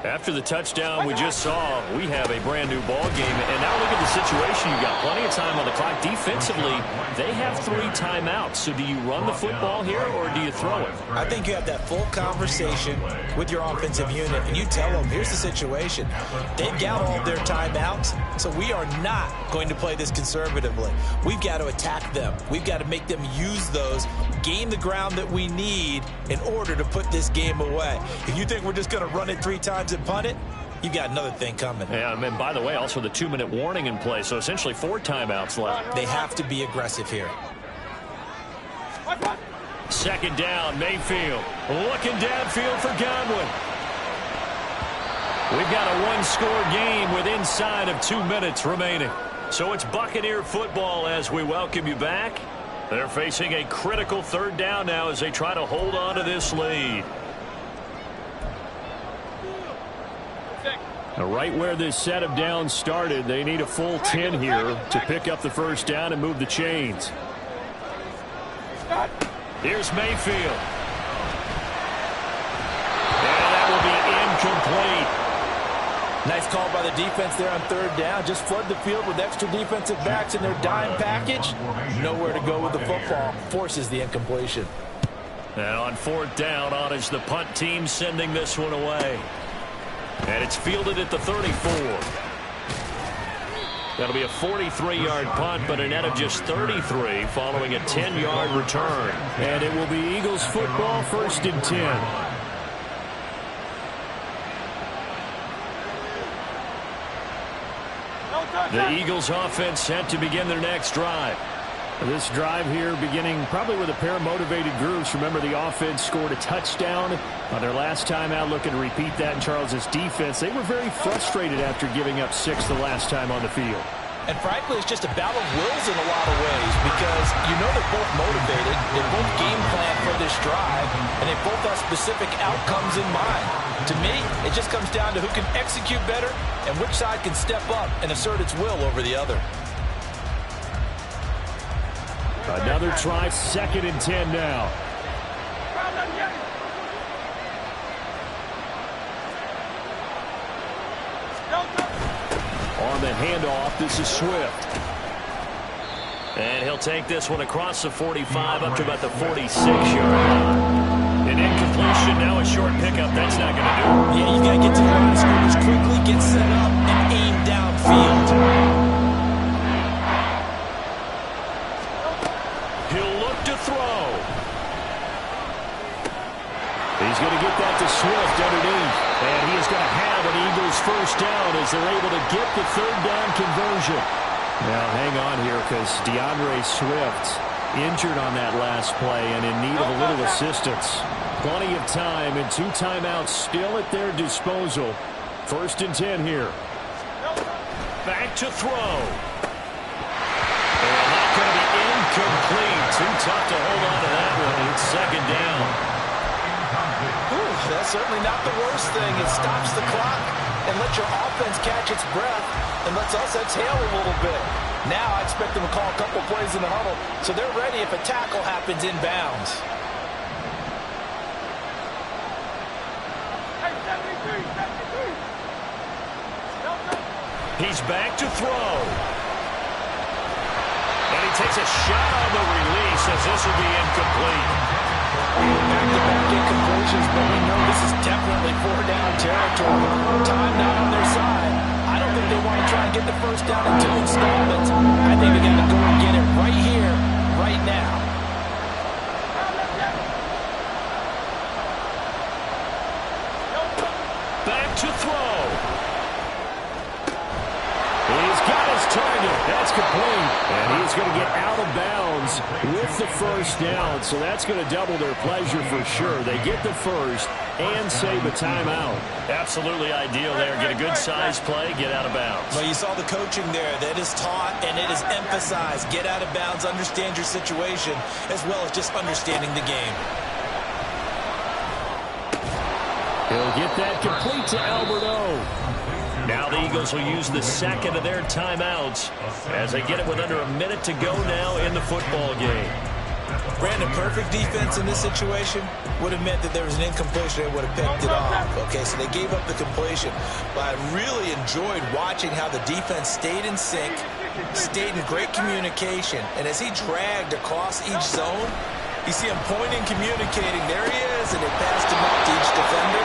After the touchdown we just saw, we have a brand new ball game. And now look at the situation. You've got plenty of time on the clock. Defensively, they have 3 timeouts. So do you run the football here or do you throw it? I think you have that full conversation with your offensive unit, and you tell them, here's the situation. They've got all their timeouts, so we are not going to play this conservatively. We've got to attack them. We've got to make them use those, gain the ground that we need in order to put this game away. If you think we're just going to run it 3 times and punt it, you got another thing coming. Yeah, and by the way, also the 2-minute warning in play, so essentially 4 timeouts left. They have to be aggressive here. Second down, Mayfield looking downfield for Godwin. We've got a one-score game with inside of 2 minutes remaining. So it's Buccaneer football as we welcome you back. They're facing a critical third down now as they try to hold on to this lead. Now, right where this set of downs started, they need a full 10 here to pick up the first down and move the chains. Here's Mayfield. And that will be incomplete. Nice call by the defense there on third down. Just flood the field with extra defensive backs in their dime package. Nowhere to go with the football. Forces the incompletion. And on fourth down, on is the punt team sending this one away. And it's fielded at the 34. That'll be a 43-yard punt, but a net of just 33 following a 10-yard return. And it will be Eagles football, 1st and 10. The Eagles offense set to begin their next drive. This drive here beginning probably with a pair of motivated groups. Remember, the offense scored a touchdown on their last time out, looking to repeat that in Charles's defense. They were very frustrated after giving up 6 the last time on the field. And frankly, it's just a battle of wills in a lot of ways because you know they're both motivated, they both game plan for this drive, and they both have specific outcomes in mind. To me, it just comes down to who can execute better and which side can step up and assert its will over the other. Another try, 2nd and 10 now. On the handoff, this is Swift. And he'll take this one across the 45 up to about the 46-yard line. An incompletion, now a short pickup. That's not going to do it. Yeah, you've got to get to the line of scrimmage quickly, get set up, and aim downfield. He'll look to throw. He's going to get that to Swift underneath. And he is going to have an Eagles first down as they're able to get the third down conversion. Now, hang on here because DeAndre Swift injured on that last play and in need of a little assistance. Plenty of time and 2 timeouts still at their disposal. 1st and 10 here. Back to throw. And that's going to be incomplete. Too tough to hold on to that one. It's 2nd down. That's certainly not the worst thing. It stops the clock and lets your offense catch its breath and lets us exhale a little bit. Now I expect them to call a couple plays in the huddle so they're ready if a tackle happens inbounds. Hey, 73. He's back to throw. And he takes a shot on the release as this will be incomplete. Back-to-back incompletions, but we know this is definitely four-down territory. Time not on their side. I don't think they want to try and get the first down in 2 installments. I think they got to go and get it right here, right now. Back to throw. He's got his target. That's complete. And he's going to get out of bounds with the first down. So that's going to double their pleasure for sure. They get the first and save a timeout. Absolutely ideal there. Get a good size play, get out of bounds. Well, you saw the coaching there. That is taught and it is emphasized. Get out of bounds, understand your situation, as well as just understanding the game. He'll get that complete to Alberto. Now the Eagles will use the second of their timeouts as they get it with under a minute to go now in the football game. Brandon, perfect defense in this situation would have meant that there was an incompletion. They would have picked it off. Okay, so they gave up the completion. But I really enjoyed watching how the defense stayed in sync, stayed in great communication. And as he dragged across each zone, you see him pointing, communicating. There he is, and they passed him off to each defender.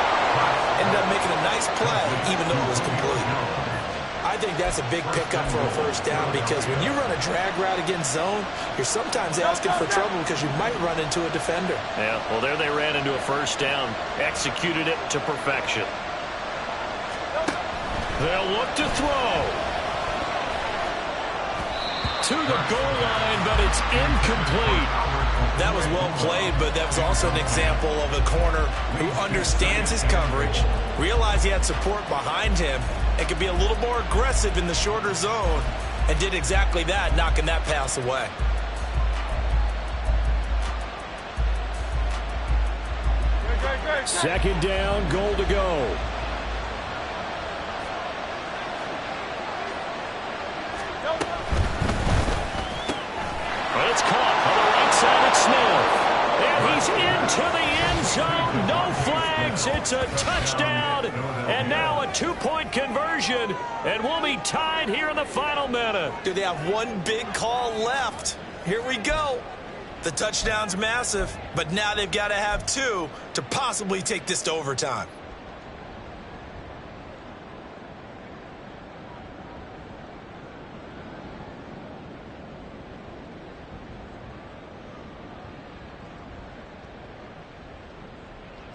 Ended up making a nice play, even though it was complete. I think that's a big pickup for a first down because when you run a drag route against zone, you're sometimes asking for trouble because you might run into a defender. Yeah, well, there they ran into a first down, executed it to perfection. They'll look to throw. To the goal line, but it's incomplete. That was well played, but that was also an example of a corner who understands his coverage, realized he had support behind him, and could be a little more aggressive in the shorter zone, and did exactly that, knocking that pass away. Second down, goal to go. It's caught on the right side of Smith. And he's into the end zone. No flags. It's a touchdown. And now a two-point conversion. And we'll be tied here in the final minute. Do they have one big call left? Here we go. The touchdown's massive, but now they've got to have two to possibly take this to overtime.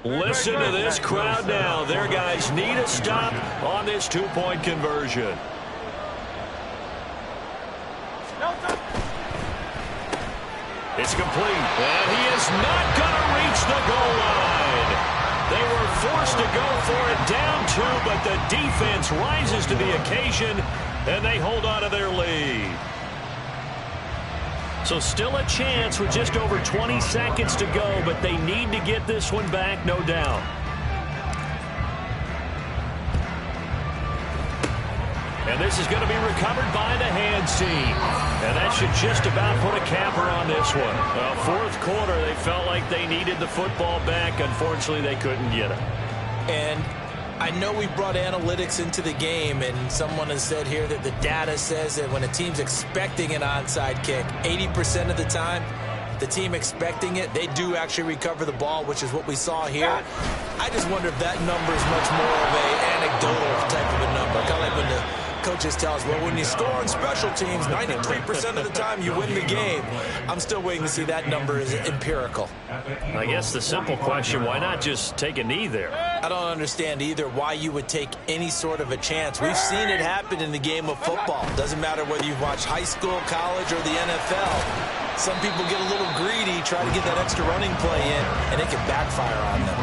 Listen to this crowd now. Their guys need a stop on this two-point conversion. It's complete, and he is not going to reach the goal line. They were forced to go for it down two, but the defense rises to the occasion, and they hold on to their lead. So still a chance with just over 20 seconds to go, but they need to get this one back, no doubt. And this is going to be recovered by the hands team. And that should just about put a capper on this one. Fourth quarter, they felt like they needed the football back. Unfortunately, they couldn't get it. And I know we brought analytics into the game, and someone has said here that the data says that when a team's expecting an onside kick, 80% of the time, the team expecting it, they do actually recover the ball, which is what we saw here. I just wonder if that number is much more of an anecdotal type of a number. Kind of like when the coaches tell us, well, when you score on special teams, 93% of the time you win the game. I'm still waiting to see that number is empirical. I guess the simple question, why not just take a knee there? I don't understand either why you would take any sort of a chance. We've seen it happen in the game of football. Doesn't matter whether you've watched high school, college, or the NFL. Some people get a little greedy, try to get that extra running play in, and it can backfire on them.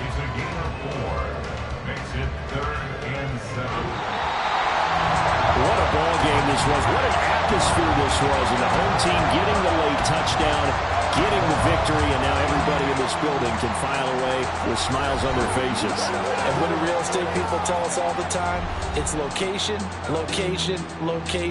It's a gain of 4. Makes it 3rd and 7. What a ball game this was. What an atmosphere this was. And the home team getting the late touchdown, getting the victory, and now everybody in this building can file away with smiles on their faces. And what do real estate people tell us all the time? It's location, location, location.